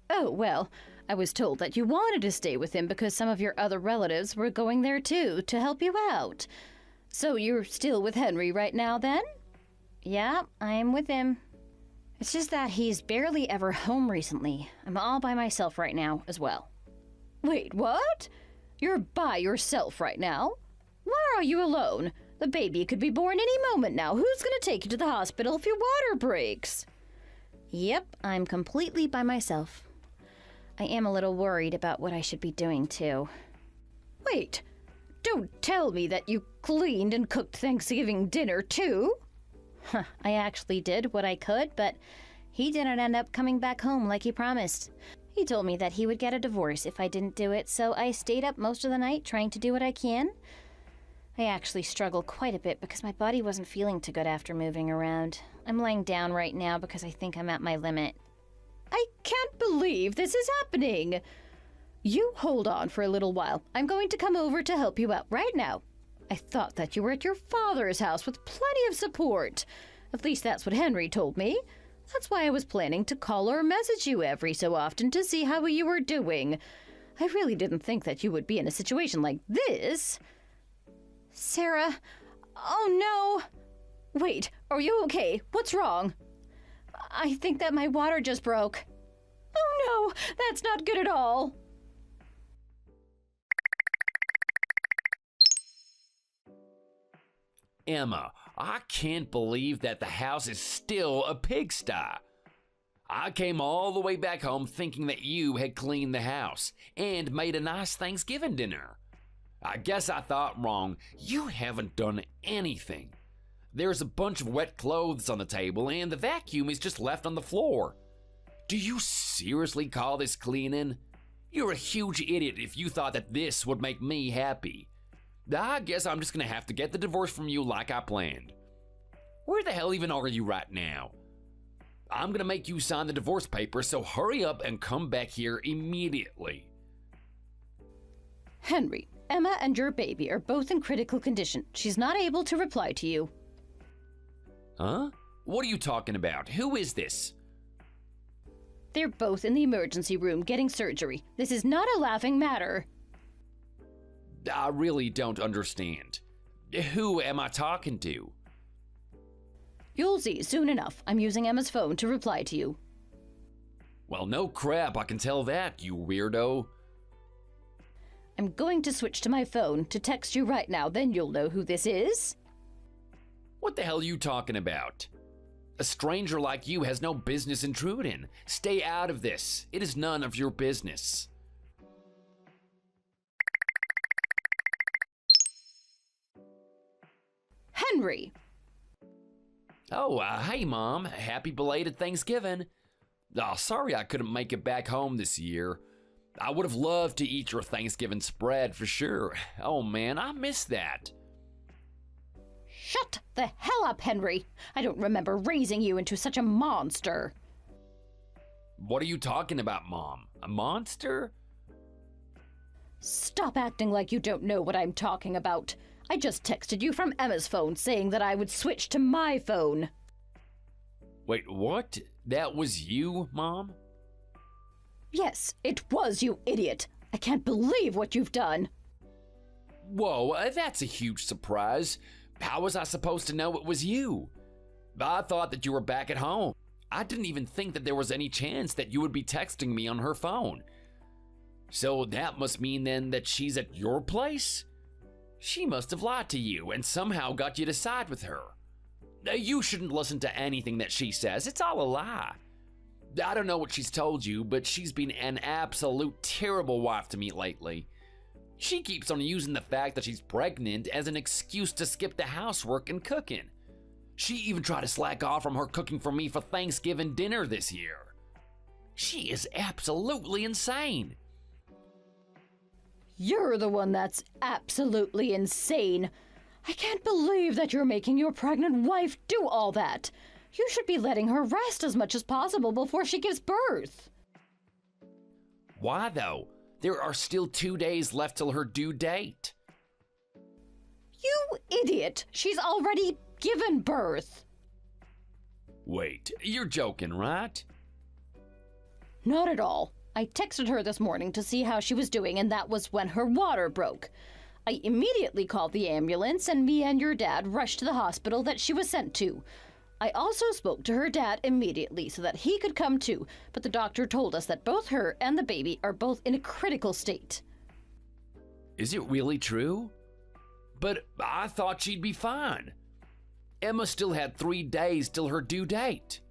Oh, well, I was told that you wanted to stay with him because some of your other relatives were going there too, to help you out. So you're still with Henry right now, then? Yeah, I'm with him. It's just that he's barely ever home recently. I'm all by myself right now as well. Wait, what? You're by yourself right now? Why are you alone? The baby could be born any moment now. Who's gonna take you to the hospital if your water breaks? Yep, I'm completely by myself. I am a little worried about what I should be doing, too. Wait, don't tell me that you cleaned and cooked Thanksgiving dinner, too? I actually did what I could, but he didn't end up coming back home like he promised. He told me that he would get a divorce if I didn't do it, so I stayed up most of the night trying to do what I can. I actually struggled quite a bit because my body wasn't feeling too good after moving around. I'm laying down right now because I think I'm at my limit. I can't believe this is happening! You hold on for a little while. I'm going to come over to help you out right now. I thought that you were at your father's house with plenty of support. At least that's what Henry told me. That's why I was planning to call or message you every so often to see how you were doing. I really didn't think that you would be in a situation like this. Sarah, oh no. Wait, are you okay? What's wrong? I think that my water just broke. Oh no, that's not good at all. Emma, I can't believe that the house is still a pigsty. I came all the way back home thinking that you had cleaned the house and made a nice Thanksgiving dinner. I guess I thought wrong. You haven't done anything. There's a bunch of wet clothes on the table and the vacuum is just left on the floor. Do you seriously call this cleaning? You're a huge idiot if you thought that this would make me happy. I guess I'm just gonna have to get the divorce from you like I planned. Where the hell even are you right now? I'm gonna make you sign the divorce papers, so hurry up and come back here immediately. Henry, Emma and your baby are both in critical condition. She's not able to reply to you. Huh? What are you talking about? Who is this? They're both in the emergency room getting surgery. This is not a laughing matter. I really don't understand. Who am I talking to? You'll see soon enough. I'm using Emma's phone to reply to you. Well, no crap, I can tell that, you weirdo. I'm going to switch to my phone to text you right now, then you'll know who this is. What the hell are you talking about? A stranger like you has no business intruding. Stay out of this. It is none of your business. Henry! Oh, hey, Mom. Happy belated Thanksgiving. Oh, sorry I couldn't make it back home this year. I would have loved to eat your Thanksgiving spread for sure. Oh, man, I miss that. Shut the hell up, Henry! I don't remember raising you into such a monster. What are you talking about, Mom? A monster? Stop acting like you don't know what I'm talking about. I just texted you from Emma's phone saying that I would switch to my phone. Wait, what? That was you, Mom? Yes, it was, you idiot. I can't believe what you've done. Whoa, that's a huge surprise. How was I supposed to know it was you? I thought that you were back at home. I didn't even think that there was any chance that you would be texting me on her phone. So that must mean then that she's at your place? She must have lied to you and somehow got you to side with her. You shouldn't listen to anything that she says. It's all a lie. I don't know what she's told you, but she's been an absolute terrible wife to me lately. She keeps on using the fact that she's pregnant as an excuse to skip the housework and cooking. She even tried to slack off from her cooking for me for Thanksgiving dinner this year. She is absolutely insane. You're the one that's absolutely insane. I can't believe that you're making your pregnant wife do all that. You should be letting her rest as much as possible before she gives birth. Why though? There are still 2 days left till her due date. You idiot! She's already given birth. Wait, you're joking, right? Not at all. I texted her this morning to see how she was doing, and that was when her water broke. I immediately called the ambulance, and me and your dad rushed to the hospital that she was sent to. I also spoke to her dad immediately so that he could come too, but the doctor told us that both her and the baby are both in a critical state. Is it really true? But I thought she'd be fine. Emma still had 3 days till her due date.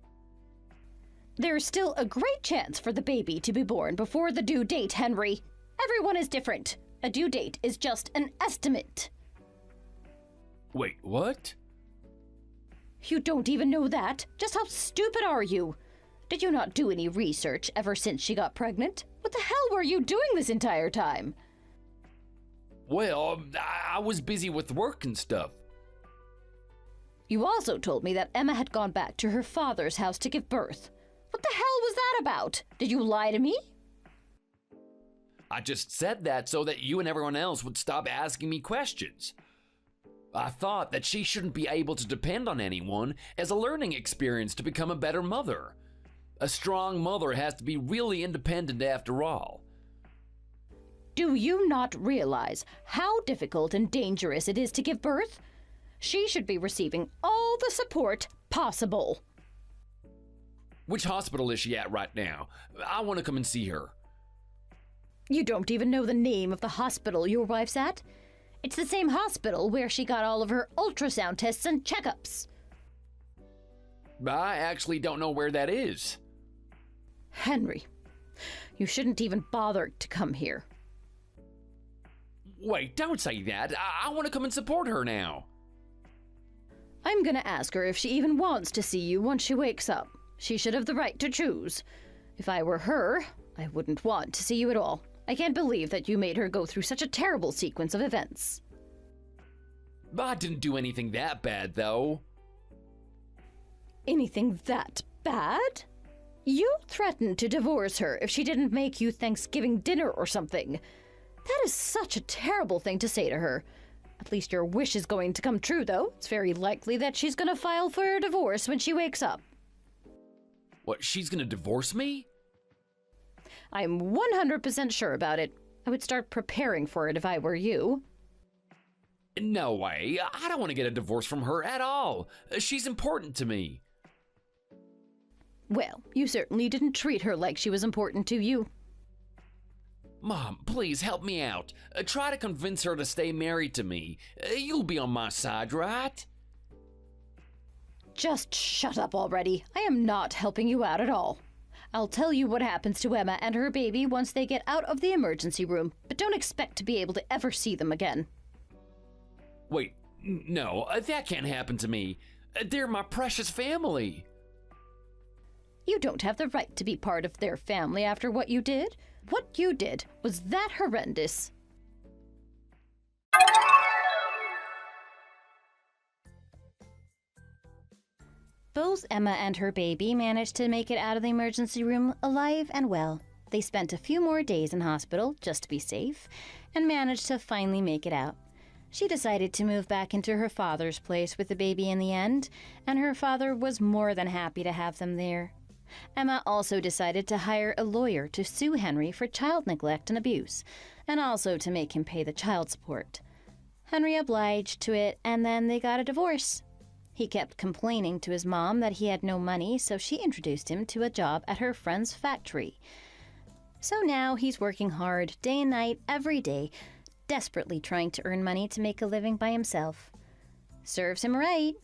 There's still a great chance for the baby to be born before the due date, Henry. Everyone is different. A due date is just an estimate. Wait, what? You don't even know that? Just how stupid are you? Did you not do any research ever since she got pregnant? What the hell were you doing this entire time? Well, I was busy with work and stuff. You also told me that Emma had gone back to her father's house to give birth. What the hell was that about? Did you lie to me? I just said that so that you and everyone else would stop asking me questions. I thought that she shouldn't be able to depend on anyone as a learning experience to become a better mother. A strong mother has to be really independent after all. Do you not realize how difficult and dangerous it is to give birth? She should be receiving all the support possible. Which hospital is she at right now? I want to come and see her. You don't even know the name of the hospital your wife's at? It's the same hospital where she got all of her ultrasound tests and checkups. I actually don't know where that is. Henry, you shouldn't even bother to come here. Wait, don't say that. I want to come and support her now. I'm gonna ask her if she even wants to see you once she wakes up. She should have the right to choose. If I were her, I wouldn't want to see you at all. I can't believe that you made her go through such a terrible sequence of events. I didn't do anything that bad, though. Anything that bad? You threatened to divorce her if she didn't make you Thanksgiving dinner or something. That is such a terrible thing to say to her. At least your wish is going to come true, though. It's very likely that she's going to file for a divorce when she wakes up. What, she's gonna divorce me? I'm 100% sure about it. I would start preparing for it if I were you. No way. I don't want to get a divorce from her at all. She's important to me. Well, you certainly didn't treat her like she was important to you. Mom, please help me out. Try to convince her to stay married to me. You'll be on my side, right? Just shut up already. I am not helping you out at all. I'll tell you what happens to Emma and her baby once they get out of the emergency room, but don't expect to be able to ever see them again. Wait, no, that can't happen to me. They're my precious family. You don't have the right to be part of their family after what you did. What you did was that horrendous. Both Emma and her baby managed to make it out of the emergency room alive and well. They spent a few more days in hospital just to be safe and managed to finally make it out. She decided to move back into her father's place with the baby in the end, and her father was more than happy to have them there. Emma also decided to hire a lawyer to sue Henry for child neglect and abuse, and also to make him pay the child support. Henry obliged to it, and then they got a divorce. He kept complaining to his mom that he had no money, so she introduced him to a job at her friend's factory. So now he's working hard, day and night, every day, desperately trying to earn money to make a living by himself. Serves him right.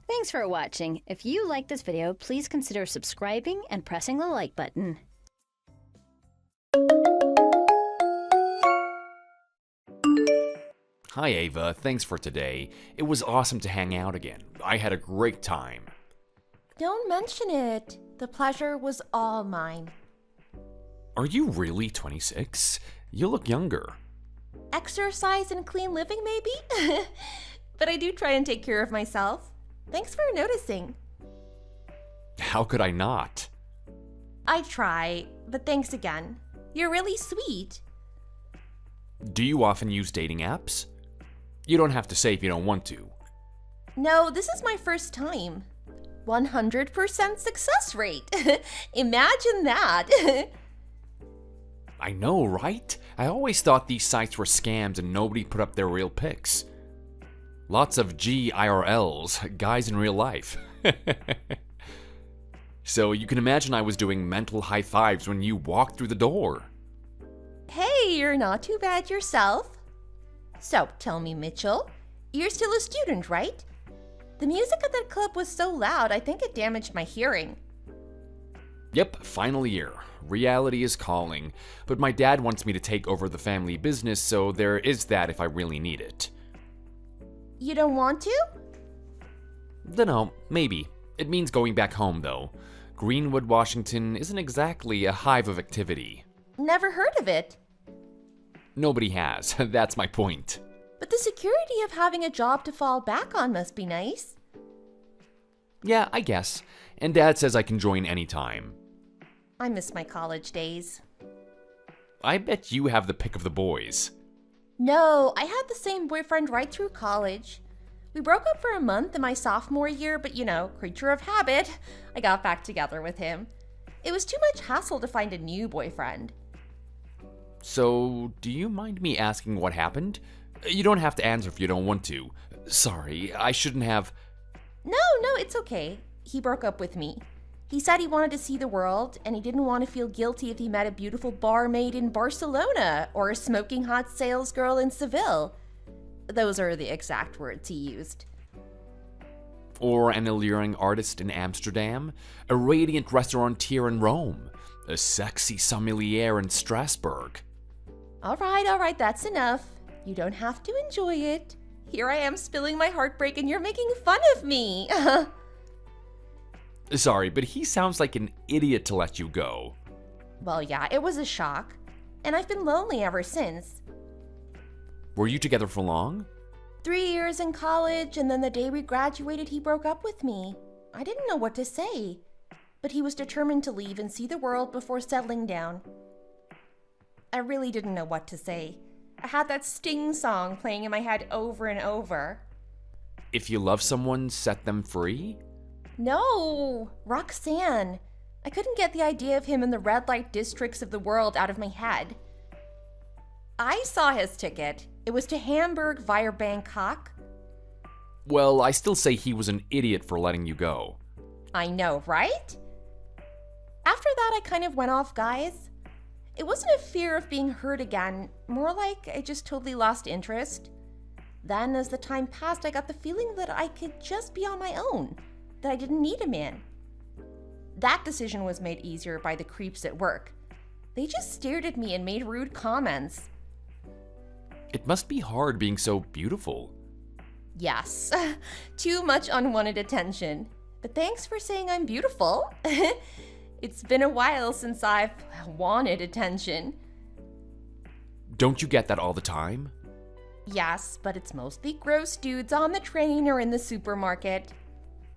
Thanks for watching. If you like this video, please consider subscribing and pressing the like button. Hi Ava, thanks for today. It was awesome to hang out again. I had a great time. Don't mention it. The pleasure was all mine. Are you really 26? You look younger. Exercise and clean living, maybe? But I do try and take care of myself. Thanks for noticing. How could I not? I try, but thanks again. You're really sweet. Do you often use dating apps? You don't have to say if you don't want to. No, this is my first time. 100% success rate. Imagine that. I know, right? I always thought these sites were scams and nobody put up their real pics. Lots of GIRLs, guys in real life. So you can imagine I was doing mental high fives when you walked through the door. Hey, you're not too bad yourself. So, tell me, Mitchell, you're still a student, right? The music at that club was so loud, I think it damaged my hearing. Yep, final year. Reality is calling. But my dad wants me to take over the family business, so there is that if I really need it. You don't want to? Dunno, maybe. It means going back home, though. Greenwood, Washington isn't exactly a hive of activity. Never heard of it. Nobody has. That's my point. But the security of having a job to fall back on must be nice. Yeah, I guess. And Dad says I can join anytime. I miss my college days. I bet you have the pick of the boys. No, I had the same boyfriend right through college. We broke up for a month in my sophomore year, but creature of habit, I got back together with him. It was too much hassle to find a new boyfriend. So, do you mind me asking what happened? You don't have to answer if you don't want to. Sorry, I shouldn't have... No, it's okay. He broke up with me. He said he wanted to see the world, and he didn't want to feel guilty if he met a beautiful barmaid in Barcelona or a smoking hot salesgirl in Seville. Those are the exact words he used. Or an alluring artist in Amsterdam, a radiant restaurateur in Rome, a sexy sommelier in Strasbourg. All right, that's enough. You don't have to enjoy it. Here I am spilling my heartbreak and you're making fun of me. Sorry, but he sounds like an idiot to let you go. Well, yeah, it was a shock. And I've been lonely ever since. Were you together for long? 3 years in college, and then the day we graduated, he broke up with me. I didn't know what to say. But he was determined to leave and see the world before settling down. I really didn't know what to say. I had that Sting song playing in my head over and over. If you love someone, set them free? No, Roxanne. I couldn't get the idea of him in the red light districts of the world out of my head. I saw his ticket. It was to Hamburg via Bangkok. Well, I still say he was an idiot for letting you go. I know, right? After that, I kind of went off, guys. It wasn't a fear of being hurt again, more like I just totally lost interest. Then, as the time passed, I got the feeling that I could just be on my own, that I didn't need a man. That decision was made easier by the creeps at work. They just stared at me and made rude comments. It must be hard being so beautiful. Yes, too much unwanted attention. But thanks for saying I'm beautiful. It's been a while since I've wanted attention. Don't you get that all the time? Yes, but it's mostly gross dudes on the train or in the supermarket.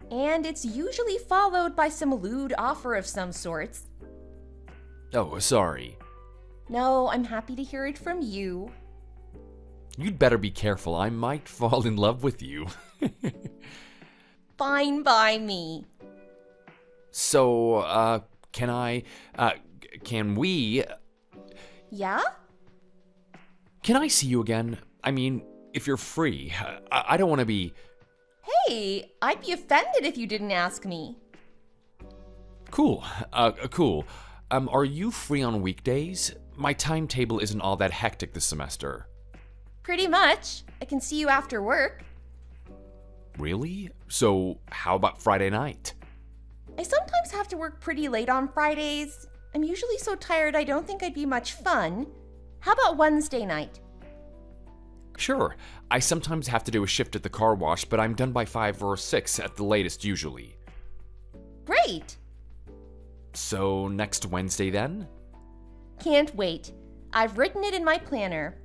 And it's usually followed by some lewd offer of some sorts. Oh, sorry. No, I'm happy to hear it from you. You'd better be careful. I might fall in love with you. Fine by me. So, can we... Yeah? Can I see you again? I mean, if you're free. I don't want to be... Hey, I'd be offended if you didn't ask me. Cool. Cool. Are you free on weekdays? My timetable isn't all that hectic this semester. Pretty much. I can see you after work. Really? So, how about Friday night? I sometimes have to work pretty late on Fridays. I'm usually so tired I don't think I'd be much fun. How about Wednesday night? Sure. I sometimes have to do a shift at the car wash, but I'm done by 5 or 6 at the latest usually. Great! So, next Wednesday then? Can't wait. I've written it in my planner.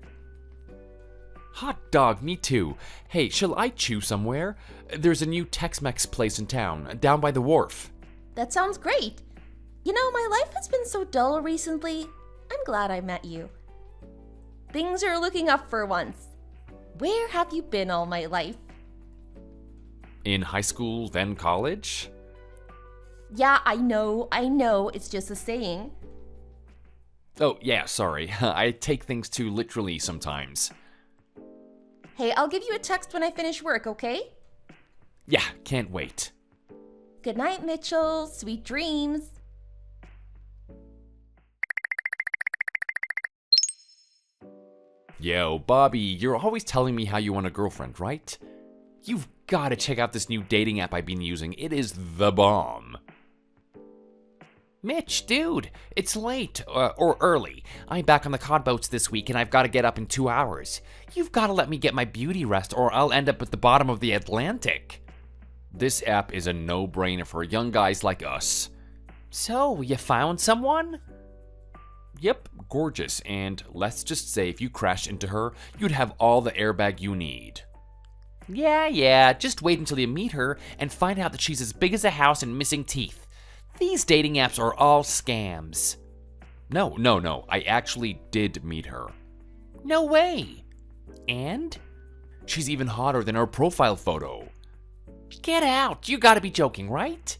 Hot dog, me too. Hey, shall I chew somewhere? There's a new Tex-Mex place in town, down by the wharf. That sounds great. You know, my life has been so dull recently. I'm glad I met you. Things are looking up for once. Where have you been all my life? In high school, then college? Yeah, I know. It's just a saying. Oh, yeah, sorry. I take things too literally sometimes. Hey, I'll give you a text when I finish work, okay? Yeah, can't wait. Good night, Mitchell. Sweet dreams. Yo, Bobby, you're always telling me how you want a girlfriend, right? You've gotta check out this new dating app I've been using. It is the bomb. Mitch, dude, it's late, or early. I'm back on the cod boats this week and I've got to get up in 2 hours. You've got to let me get my beauty rest or I'll end up at the bottom of the Atlantic. This app is a no-brainer for young guys like us. So, you found someone? Yep, gorgeous, and let's just say if you crashed into her, you'd have all the airbag you need. Yeah, just wait until you meet her and find out that she's as big as a house and missing teeth. These dating apps are all scams. No, I actually did meet her. No way. And? She's even hotter than her profile photo. Get out, you gotta be joking, right?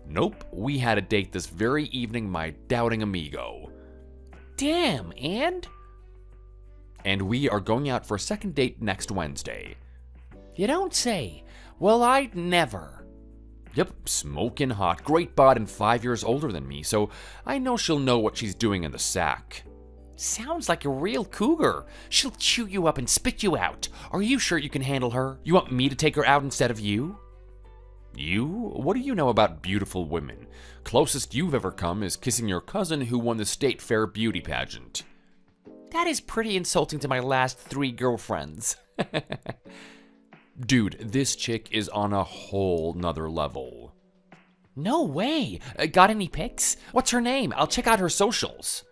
Nope, we had a date this very evening, my doubting amigo. Damn, and? And we are going out for a second date next Wednesday. You don't say. Well, I'd never. Yep, smoking hot, great bod, and 5 years older than me, so I know she'll know what she's doing in the sack. Sounds like a real cougar. She'll chew you up and spit you out. Are you sure you can handle her? You want me to take her out instead of you? You? What do you know about beautiful women? Closest you've ever come is kissing your cousin who won the state fair beauty pageant. That is pretty insulting to my last 3 girlfriends. Dude, this chick is on a whole nother level. No way! Got any pics? What's her name? I'll check out her socials.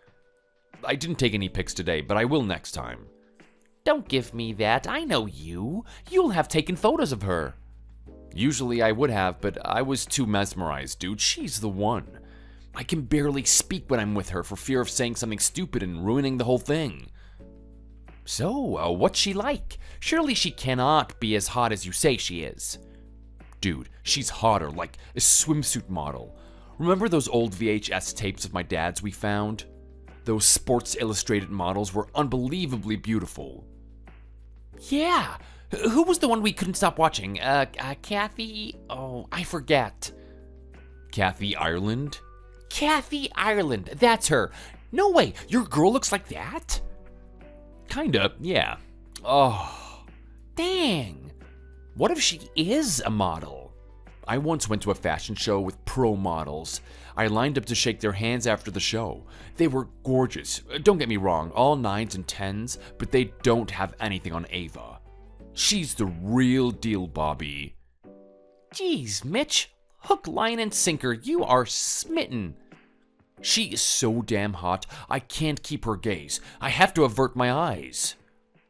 I didn't take any pics today, but I will next time. Don't give me that. I know you. You'll have taken photos of her. Usually I would have, but I was too mesmerized, dude. She's the one. I can barely speak when I'm with her for fear of saying something stupid and ruining the whole thing. So, what's she like? Surely she cannot be as hot as you say she is. Dude, she's hotter, like a swimsuit model. Remember those old VHS tapes of my dad's we found? Those Sports Illustrated models were unbelievably beautiful. Yeah, who was the one we couldn't stop watching? Kathy? Oh, I forget. Kathy Ireland? Kathy Ireland, that's her. No way, your girl looks like that? Kinda, yeah. Oh, dang. What if she is a model? I once went to a fashion show with pro models. I lined up to shake their hands after the show. They were gorgeous. Don't get me wrong, all 9s and 10s, but they don't have anything on Ava. She's the real deal, Bobby. Jeez, Mitch. Hook, line, and sinker, you are smitten. She is so damn hot, I can't keep her gaze. I have to avert my eyes.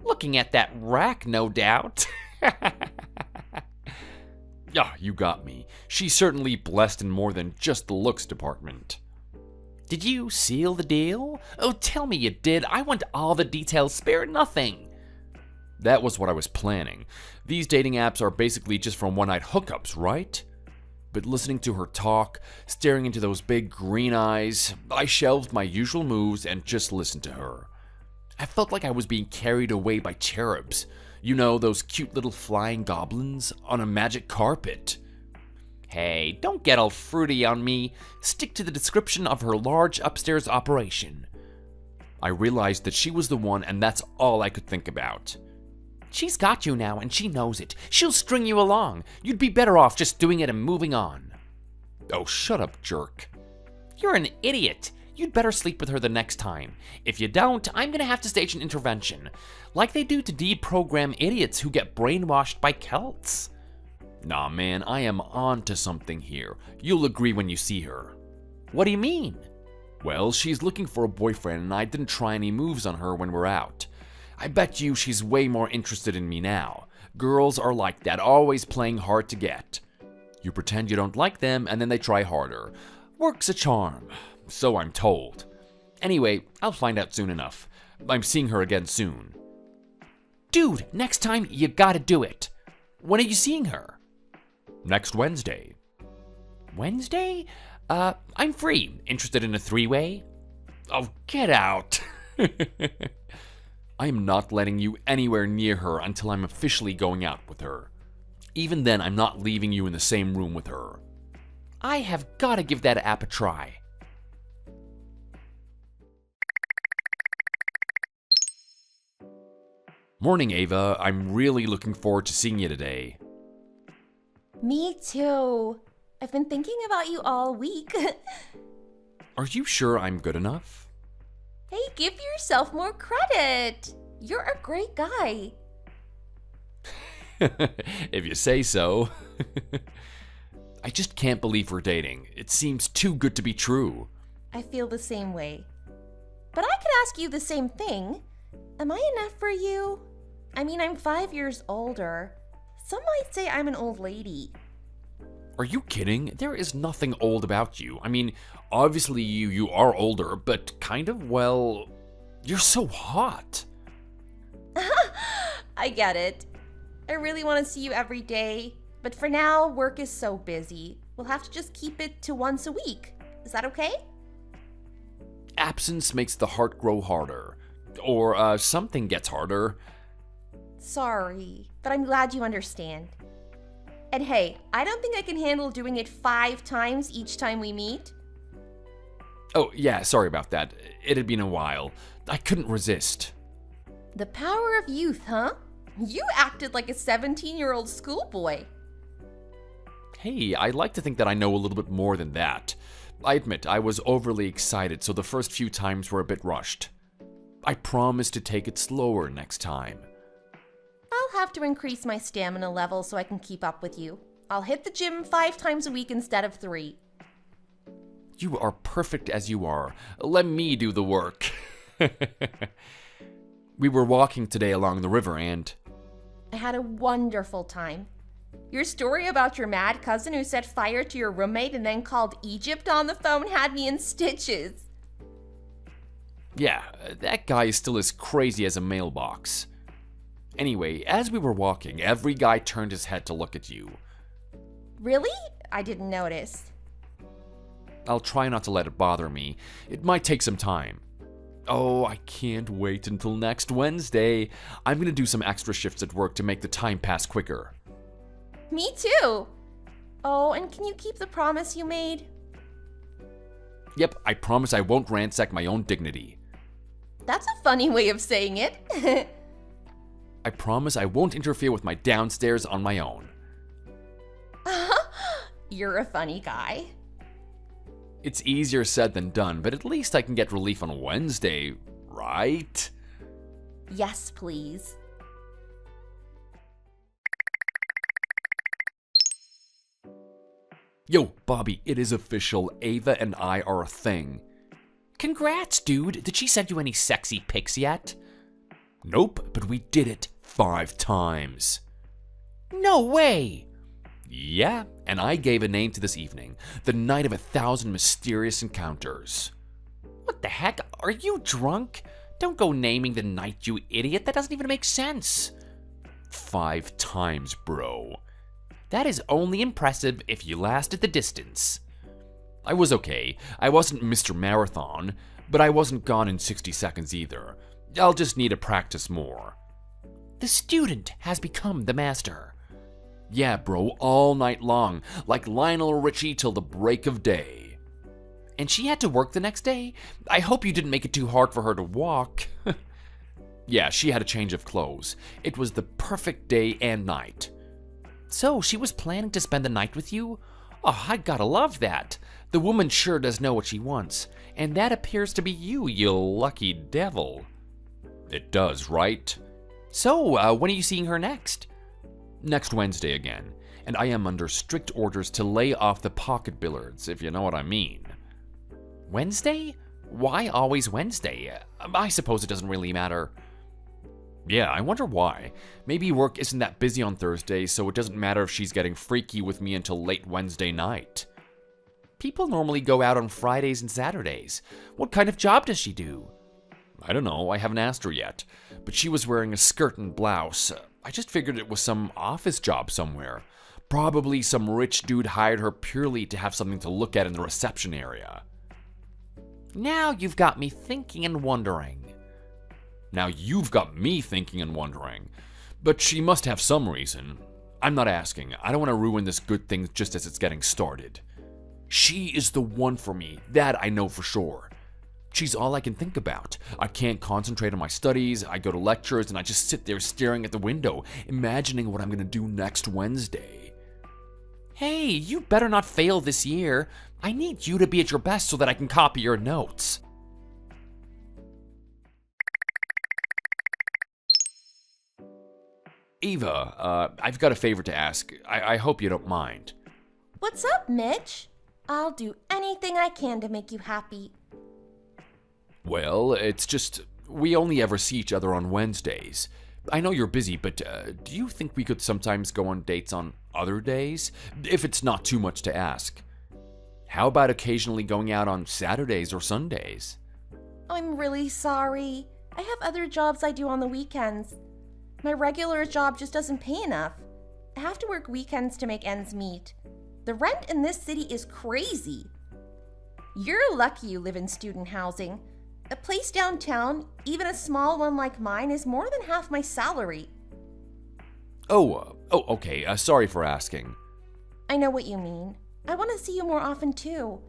Looking at that rack, no doubt. Yeah, you got me. She's certainly blessed in more than just the looks department. Did you seal the deal? Oh, tell me you did. I want all the details, spare nothing. That was what I was planning. These dating apps are basically just for one-night hookups, right? But listening to her talk, staring into those big green eyes, I shelved my usual moves and just listened to her. I felt like I was being carried away by cherubs. You know, those cute little flying goblins on a magic carpet. Hey, don't get all fruity on me. Stick to the description of her large upstairs operation. I realized that she was the one, and that's all I could think about. She's got you now, and she knows it. She'll string you along. You'd be better off just doing it and moving on. Oh, shut up, jerk. You're an idiot. You'd better sleep with her the next time. If you don't, I'm gonna have to stage an intervention, like they do to deprogram idiots who get brainwashed by cults. Nah, man, I am on to something here. You'll agree when you see her. What do you mean? Well, she's looking for a boyfriend, and I didn't try any moves on her when we're out. I bet you she's way more interested in me now. Girls are like that, always playing hard to get. You pretend you don't like them, and then they try harder. Works a charm. So I'm told. Anyway, I'll find out soon enough. I'm seeing her again soon. Dude, next time you gotta do it. When are you seeing her? Next Wednesday. Wednesday? I'm free. Interested in a 3-way? Oh, get out. I am not letting you anywhere near her until I'm officially going out with her. Even then, I'm not leaving you in the same room with her. I have gotta give that app a try. Morning, Ava. I'm really looking forward to seeing you today. Me too. I've been thinking about you all week. Are you sure I'm good enough? Hey, give yourself more credit. You're a great guy. If you say so. I just can't believe we're dating. It seems too good to be true. I feel the same way. But I could ask you the same thing. Am I enough for you? I mean, I'm 5 years older. Some might say I'm an old lady. Are you kidding? There is nothing old about you. I mean, obviously you are older, but kind of, well, you're so hot. I get it. I really want to see you every day. But for now, work is so busy. We'll have to just keep it to once a week. Is that okay? Absence makes the heart grow harder. Or something gets harder. Sorry, but I'm glad you understand. And hey, I don't think I can handle doing it 5 times each time we meet. Oh, yeah, sorry about that. It had been a while. I couldn't resist. The power of youth, huh? You acted like a 17-year-old schoolboy. Hey, I like to think that I know a little bit more than that. I admit, I was overly excited, so the first few times were a bit rushed. I promise to take it slower next time. I'll have to increase my stamina level so I can keep up with you. I'll hit the gym 5 times a week instead of 3. You are perfect as you are. Let me do the work. We were walking today along the river and... I had a wonderful time. Your story about your mad cousin who set fire to your roommate and then called Egypt on the phone had me in stitches. Yeah, that guy is still as crazy as a mailbox. Anyway, as we were walking, every guy turned his head to look at you. Really? I didn't notice. I'll try not to let it bother me. It might take some time. Oh, I can't wait until next Wednesday. I'm gonna do some extra shifts at work to make the time pass quicker. Me too. Oh, and can you keep the promise you made? Yep, I promise I won't ransack my own dignity. That's a funny way of saying it. I promise I won't interfere with my downstairs on my own. You're a funny guy. It's easier said than done, but at least I can get relief on Wednesday, right? Yes, please. Yo, Bobby, it is official. Ava and I are a thing. Congrats, dude. Did she send you any sexy pics yet? Nope, but we did it 5 times. No way! Yeah, and I gave a name to this evening, the night of 1,000 mysterious encounters. What the heck? Are you drunk? Don't go naming the night, you idiot. That doesn't even make sense. 5 times, bro. That is only impressive if you lasted the distance. I was okay. I wasn't Mr. Marathon, but I wasn't gone in 60 seconds either. I'll just need to practice more. The student has become the master. Yeah, bro, all night long, like Lionel Richie till the break of day. And she had to work the next day? I hope you didn't make it too hard for her to walk. Yeah, she had a change of clothes. It was the perfect day and night. So, she was planning to spend the night with you? Oh, I gotta love that. The woman sure does know what she wants. And that appears to be you, you lucky devil. It does, right? So, when are you seeing her next? Next Wednesday again. And I am under strict orders to lay off the pocket billiards, if you know what I mean. Wednesday? Why always Wednesday? I suppose it doesn't really matter. Yeah, I wonder why. Maybe work isn't that busy on Thursday, so it doesn't matter if she's getting freaky with me until late Wednesday night. People normally go out on Fridays and Saturdays. What kind of job does she do? I don't know, I haven't asked her yet. But she was wearing a skirt and blouse. I just figured it was some office job somewhere. Probably some rich dude hired her purely to have something to look at in the reception area. Now you've got me thinking and wondering. Now you've got me thinking and wondering. But she must have some reason. I'm not asking. I don't want to ruin this good thing just as it's getting started. She is the one for me. That I know for sure. She's all I can think about. I can't concentrate on my studies. I go to lectures and I just sit there staring at the window, imagining what I'm going to do next Wednesday. Hey, you better not fail this year. I need you to be at your best so that I can copy your notes. Eva, I've got a favor to ask. I hope you don't mind. What's up, Mitch? I'll do anything I can to make you happy. Well, it's just, we only ever see each other on Wednesdays. I know you're busy, but do you think we could sometimes go on dates on other days? If it's not too much to ask. How about occasionally going out on Saturdays or Sundays? I'm really sorry. I have other jobs I do on the weekends. My regular job just doesn't pay enough. I have to work weekends to make ends meet. The rent in this city is crazy. You're lucky you live in student housing. A place downtown, even a small one like mine, is more than half my salary. Okay, sorry for asking. I know what you mean. I want to see you more often too.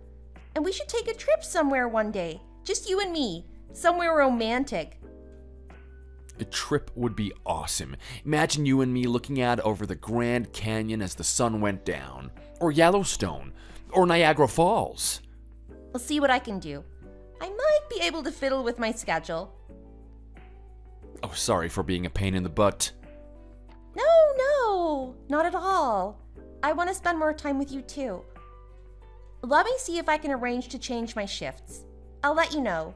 And we should take a trip somewhere one day. Just you and me. Somewhere romantic. A trip would be awesome. Imagine you and me looking out over the Grand Canyon as the sun went down. Or Yellowstone. Or Niagara Falls. I'll see what I can do. I might be able to fiddle with my schedule. Oh, sorry for being a pain in the butt. No, not at all. I want to spend more time with you too. Let me see if I can arrange to change my shifts. I'll let you know.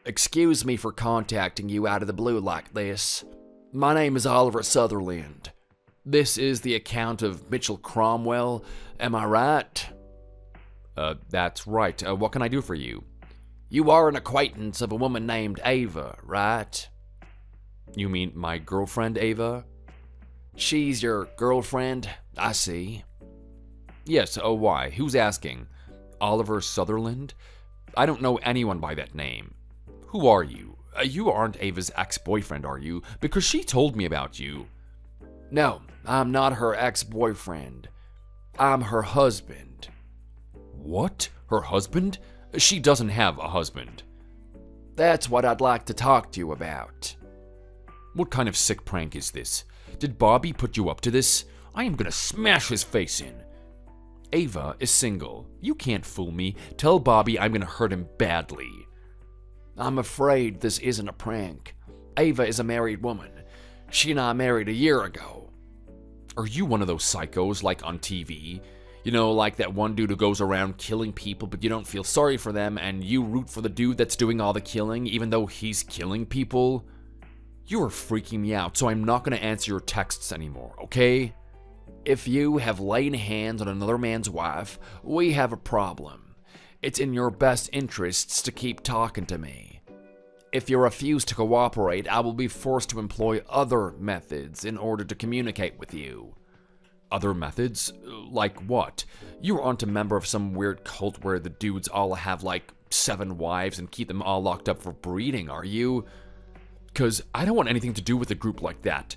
Excuse me for contacting you out of the blue like this. My name is Oliver Sutherland. This is the account of Mitchell Cromwell, am I right? That's right. What can I do for you? You are an acquaintance of a woman named Ava, right? You mean my girlfriend, Ava? She's your girlfriend? I see. Yes, why? Who's asking? Oliver Sutherland? I don't know anyone by that name. Who are you? You aren't Ava's ex-boyfriend, are you? Because she told me about you. No, I'm not her ex-boyfriend. I'm her husband. What? Her husband? She doesn't have a husband. That's what I'd like to talk to you about. What kind of sick prank is this? Did Bobby put you up to this? I am gonna smash his face in. Ava is single. You can't fool me. Tell Bobby I'm gonna hurt him badly. I'm afraid this isn't a prank. Ava is a married woman. She and I married a year ago. Are you one of those psychos like on TV? You know, like that one dude who goes around killing people, but you don't feel sorry for them, and you root for the dude that's doing all the killing, even though he's killing people? You are freaking me out, so I'm not going to answer your texts anymore, okay? If you have laid hands on another man's wife, we have a problem. It's in your best interests to keep talking to me. If you refuse to cooperate, I will be forced to employ other methods in order to communicate with you. Other methods? Like what? You aren't a member of some weird cult where the dudes all have like 7 wives and keep them all locked up for breeding, are you? 'Cause I don't want anything to do with a group like that.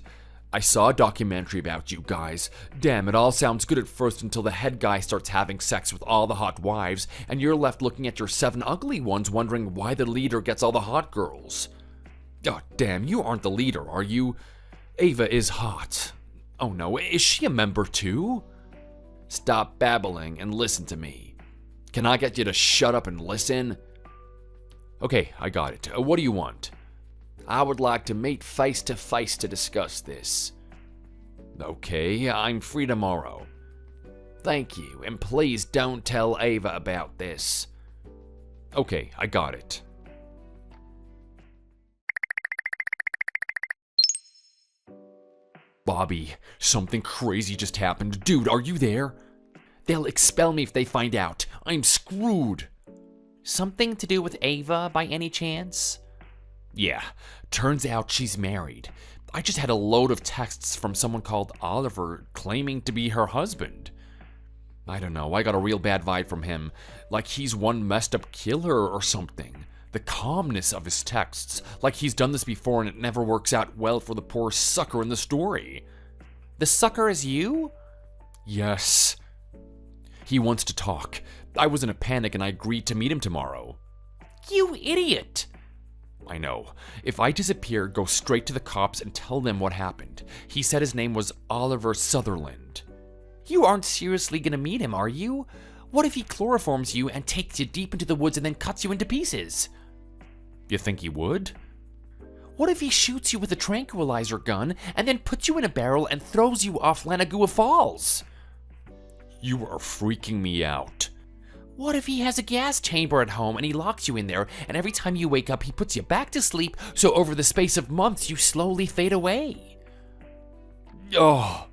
I saw a documentary about you guys. Damn, it all sounds good at first until the head guy starts having sex with all the hot wives, and you're left looking at your 7 ugly ones wondering why the leader gets all the hot girls. Oh, damn, you aren't the leader, are you? Ava is hot. Oh no, is she a member too? Stop babbling and listen to me. Can I get you to shut up and listen? Okay, I got it. What do you want? I would like to meet face to face to discuss this. Okay, I'm free tomorrow. Thank you, and please don't tell Ava about this. Okay, I got it. Bobby, something crazy just happened. Dude, are you there? They'll expel me if they find out. I'm screwed. Something to do with Ava by any chance? Yeah, turns out she's married. I just had a load of texts from someone called Oliver claiming to be her husband. I don't know, I got a real bad vibe from him, like he's one messed up killer or something. The calmness of his texts, like he's done this before and it never works out well for the poor sucker in the story. The sucker is you? Yes. He wants to talk. I was in a panic and I agreed to meet him tomorrow. You idiot! I know. If I disappear, go straight to the cops and tell them what happened. He said his name was Oliver Sutherland. You aren't seriously gonna meet him, are you? What if he chloroforms you and takes you deep into the woods and then cuts you into pieces? You think he would? What if he shoots you with a tranquilizer gun and then puts you in a barrel and throws you off Lanagua Falls? You are freaking me out. What if he has a gas chamber at home and he locks you in there, and every time you wake up he puts you back to sleep, so over the space of months you slowly fade away? Oh,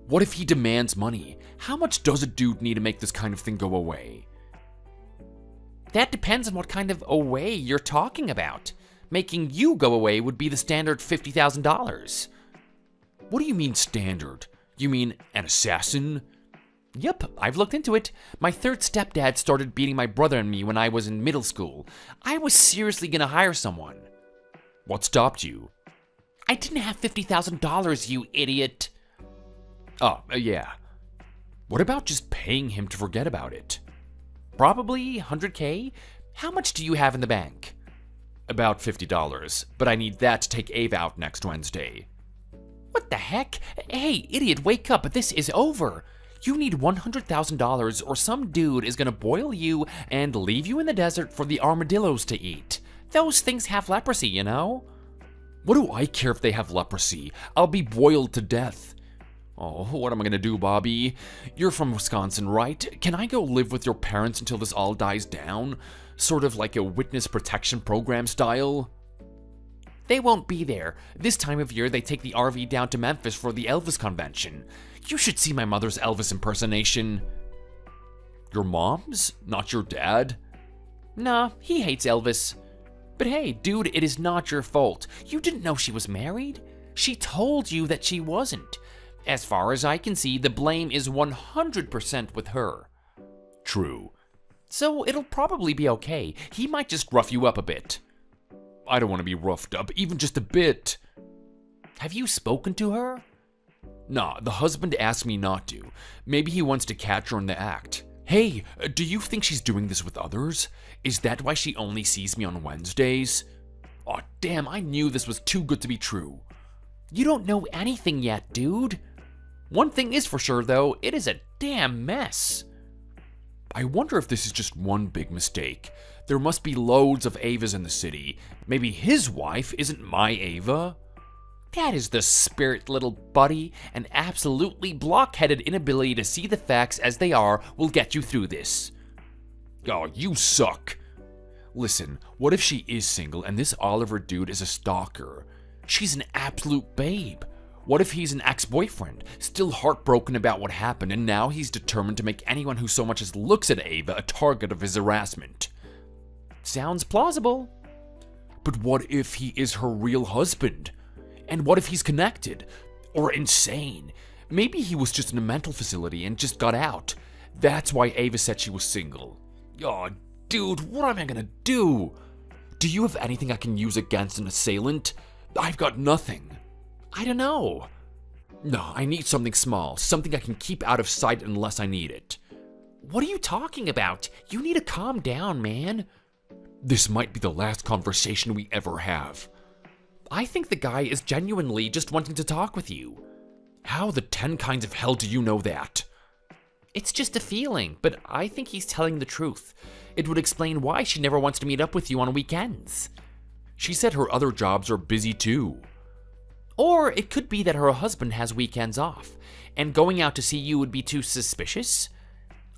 what if he demands money? How much does a dude need to make this kind of thing go away? That depends on what kind of away you're talking about. Making you go away would be the standard $50,000. What do you mean standard? You mean an assassin? Yep, I've looked into it. My third stepdad started beating my brother and me when I was in middle school. I was seriously gonna hire someone. What stopped you? I didn't have $50,000, you idiot. Oh, yeah. What about just paying him to forget about it? Probably $100K? How much do you have in the bank? About $50, but I need that to take Ava out next Wednesday. What the heck? Hey, idiot, wake up, this is over. You need $100,000 or some dude is gonna boil you and leave you in the desert for the armadillos to eat. Those things have leprosy, you know? What do I care if they have leprosy? I'll be boiled to death. Oh, what am I gonna do, Bobby? You're from Wisconsin, right? Can I go live with your parents until this all dies down? Sort of like a witness protection program style? They won't be there. This time of year, they take the RV down to Memphis for the Elvis convention. You should see my mother's Elvis impersonation. Your mom's? Not your dad? Nah, he hates Elvis. But hey, dude, it is not your fault. You didn't know she was married? She told you that she wasn't. As far as I can see, the blame is 100% with her. True. So it'll probably be okay. He might just rough you up a bit. I don't want to be roughed up, even just a bit. Have you spoken to her? Nah, the husband asked me not to. Maybe he wants to catch her in the act. Hey, do you think she's doing this with others? Is that why she only sees me on Wednesdays? Aw, damn, I knew this was too good to be true. You don't know anything yet, dude. One thing is for sure, though, it is a damn mess. I wonder if this is just one big mistake. There must be loads of Avas in the city. Maybe his wife isn't my Ava? That is the spirit, little buddy. An absolutely blockheaded inability to see the facts as they are will get you through this. Oh, you suck. Listen, what if she is single and this Oliver dude is a stalker? She's an absolute babe. What if he's an ex-boyfriend, still heartbroken about what happened, and now he's determined to make anyone who so much as looks at Ava a target of his harassment? Sounds plausible. But what if he is her real husband? And what if he's connected? Or insane? Maybe he was just in a mental facility and just got out. That's why Ava said she was single. Oh, dude, what am I gonna do? Do you have anything I can use against an assailant? I've got nothing. I don't know. No, I need something small, something I can keep out of sight unless I need it. What are you talking about? You need to calm down, man. This might be the last conversation we ever have. I think the guy is genuinely just wanting to talk with you. How the 10 kinds of hell do you know that? It's just a feeling, but I think he's telling the truth. It would explain why she never wants to meet up with you on weekends. She said her other jobs are busy too. Or it could be that her husband has weekends off, and going out to see you would be too suspicious.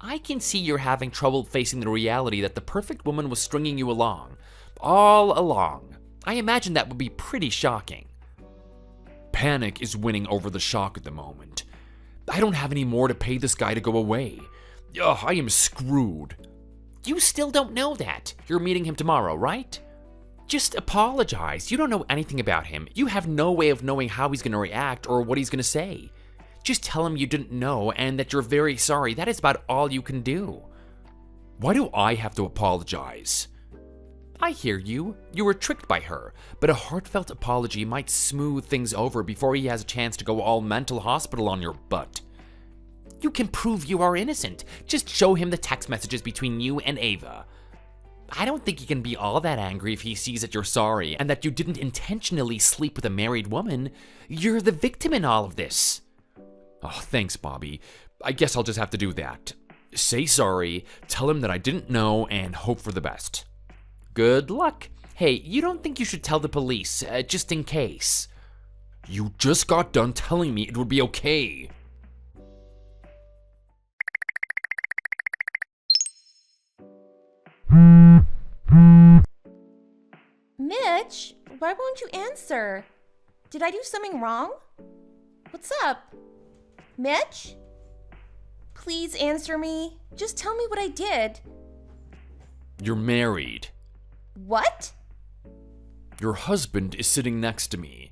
I can see you're having trouble facing the reality that the perfect woman was stringing you along, all along. I imagine that would be pretty shocking. Panic is winning over the shock at the moment. I don't have any more to pay this guy to go away. Ugh, I am screwed. You still don't know that. You're meeting him tomorrow, right? Just apologize. You don't know anything about him. You have no way of knowing how he's going to react or what he's going to say. Just tell him you didn't know and that you're very sorry. That is about all you can do. Why do I have to apologize? I hear you. You were tricked by her, but a heartfelt apology might smooth things over before he has a chance to go all mental hospital on your butt. You can prove you are innocent. Just show him the text messages between you and Ava. I don't think he can be all that angry if he sees that you're sorry and that you didn't intentionally sleep with a married woman. You're the victim in all of this. Oh, thanks, Bobby. I guess I'll just have to do that. Say sorry, tell him that I didn't know, and hope for the best. Good luck. Hey, you don't think you should tell the police, just in case? You just got done telling me it would be okay. Mitch, why won't you answer? Did I do something wrong? What's up? Mitch? Please answer me. Just tell me what I did. You're married. What? Your husband is sitting next to me.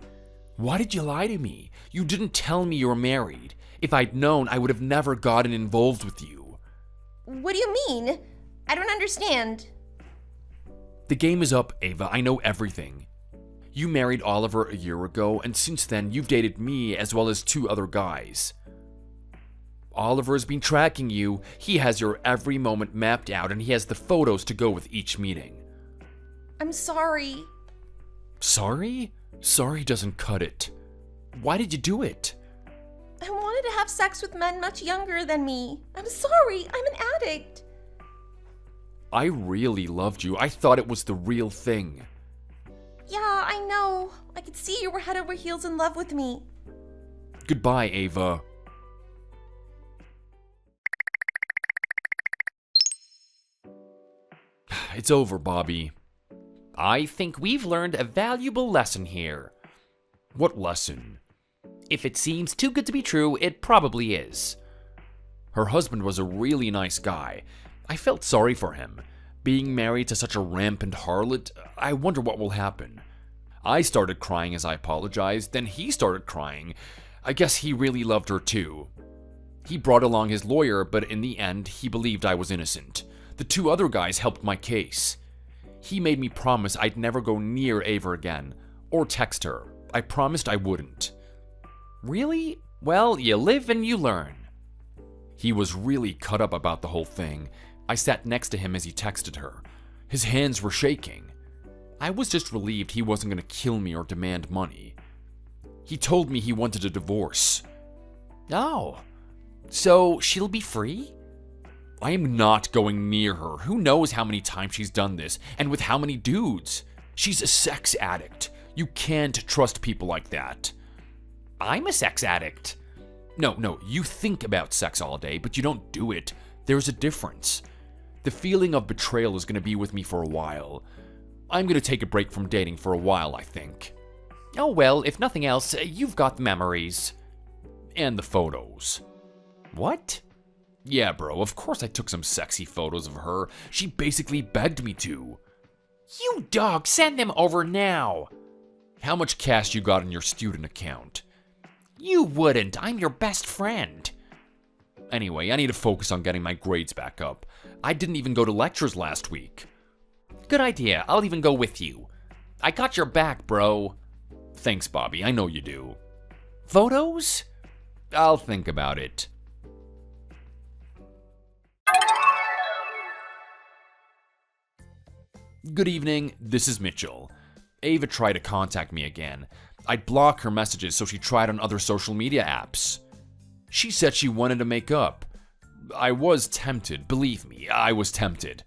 Why did you lie to me? You didn't tell me you were married. If I'd known, I would have never gotten involved with you. What do you mean? I don't understand. The game is up, Ava. I know everything. You married Oliver a year ago, and since then, you've dated me as well as 2 other guys. Oliver's been tracking you. He has your every moment mapped out, and he has the photos to go with each meeting. I'm sorry. Sorry? Sorry doesn't cut it. Why did you do it? I wanted to have sex with men much younger than me. I'm sorry. I'm an addict. I really loved you. I thought it was the real thing. Yeah, I know. I could see you were head over heels in love with me. Goodbye, Ava. It's over, Bobby. I think we've learned a valuable lesson here. What lesson? If it seems too good to be true, it probably is. Her husband was a really nice guy. I felt sorry for him. Being married to such a rampant harlot, I wonder what will happen. I started crying as I apologized, then he started crying. I guess he really loved her too. He brought along his lawyer, but in the end, he believed I was innocent. The 2 other guys helped my case. He made me promise I'd never go near Ava again, or text her. I promised I wouldn't. Really? Well, you live and you learn. He was really cut up about the whole thing. I sat next to him as he texted her. His hands were shaking. I was just relieved he wasn't going to kill me or demand money. He told me he wanted a divorce. Oh, so she'll be free? I am not going near her. Who knows how many times she's done this, and with how many dudes? She's a sex addict. You can't trust people like that. I'm a sex addict. No, you think about sex all day, but you don't do it. There's a difference. The feeling of betrayal is going to be with me for a while. I'm going to take a break from dating for a while, I think. Oh well, if nothing else, you've got the memories. And the photos. What? Yeah, bro, of course I took some sexy photos of her. She basically begged me to. You dog, send them over now. How much cash you got in your student account? You wouldn't, I'm your best friend. Anyway, I need to focus on getting my grades back up. I didn't even go to lectures last week. Good idea, I'll even go with you. I got your back, bro. Thanks, Bobby, I know you do. Photos? I'll think about it. Good evening, this is Mitchell. Ava tried to contact me again. I'd block her messages, so she tried on other social media apps. She said she wanted to make up. I was tempted, believe me, I was tempted.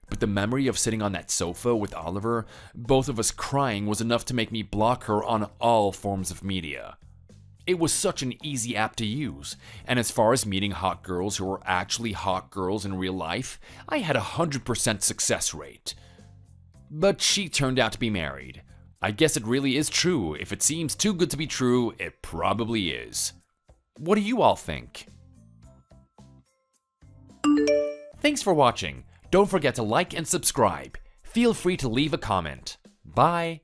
But the memory of sitting on that sofa with Oliver, both of us crying, was enough to make me block her on all forms of media. It was such an easy app to use, and as far as meeting hot girls who were actually hot girls in real life, I had a 100% success rate. But she turned out to be married. I guess it really is true. If it seems too good to be true, it probably is. What do you all think? Thanks for watching. Don't forget to like and subscribe. Feel free to leave a comment. Bye.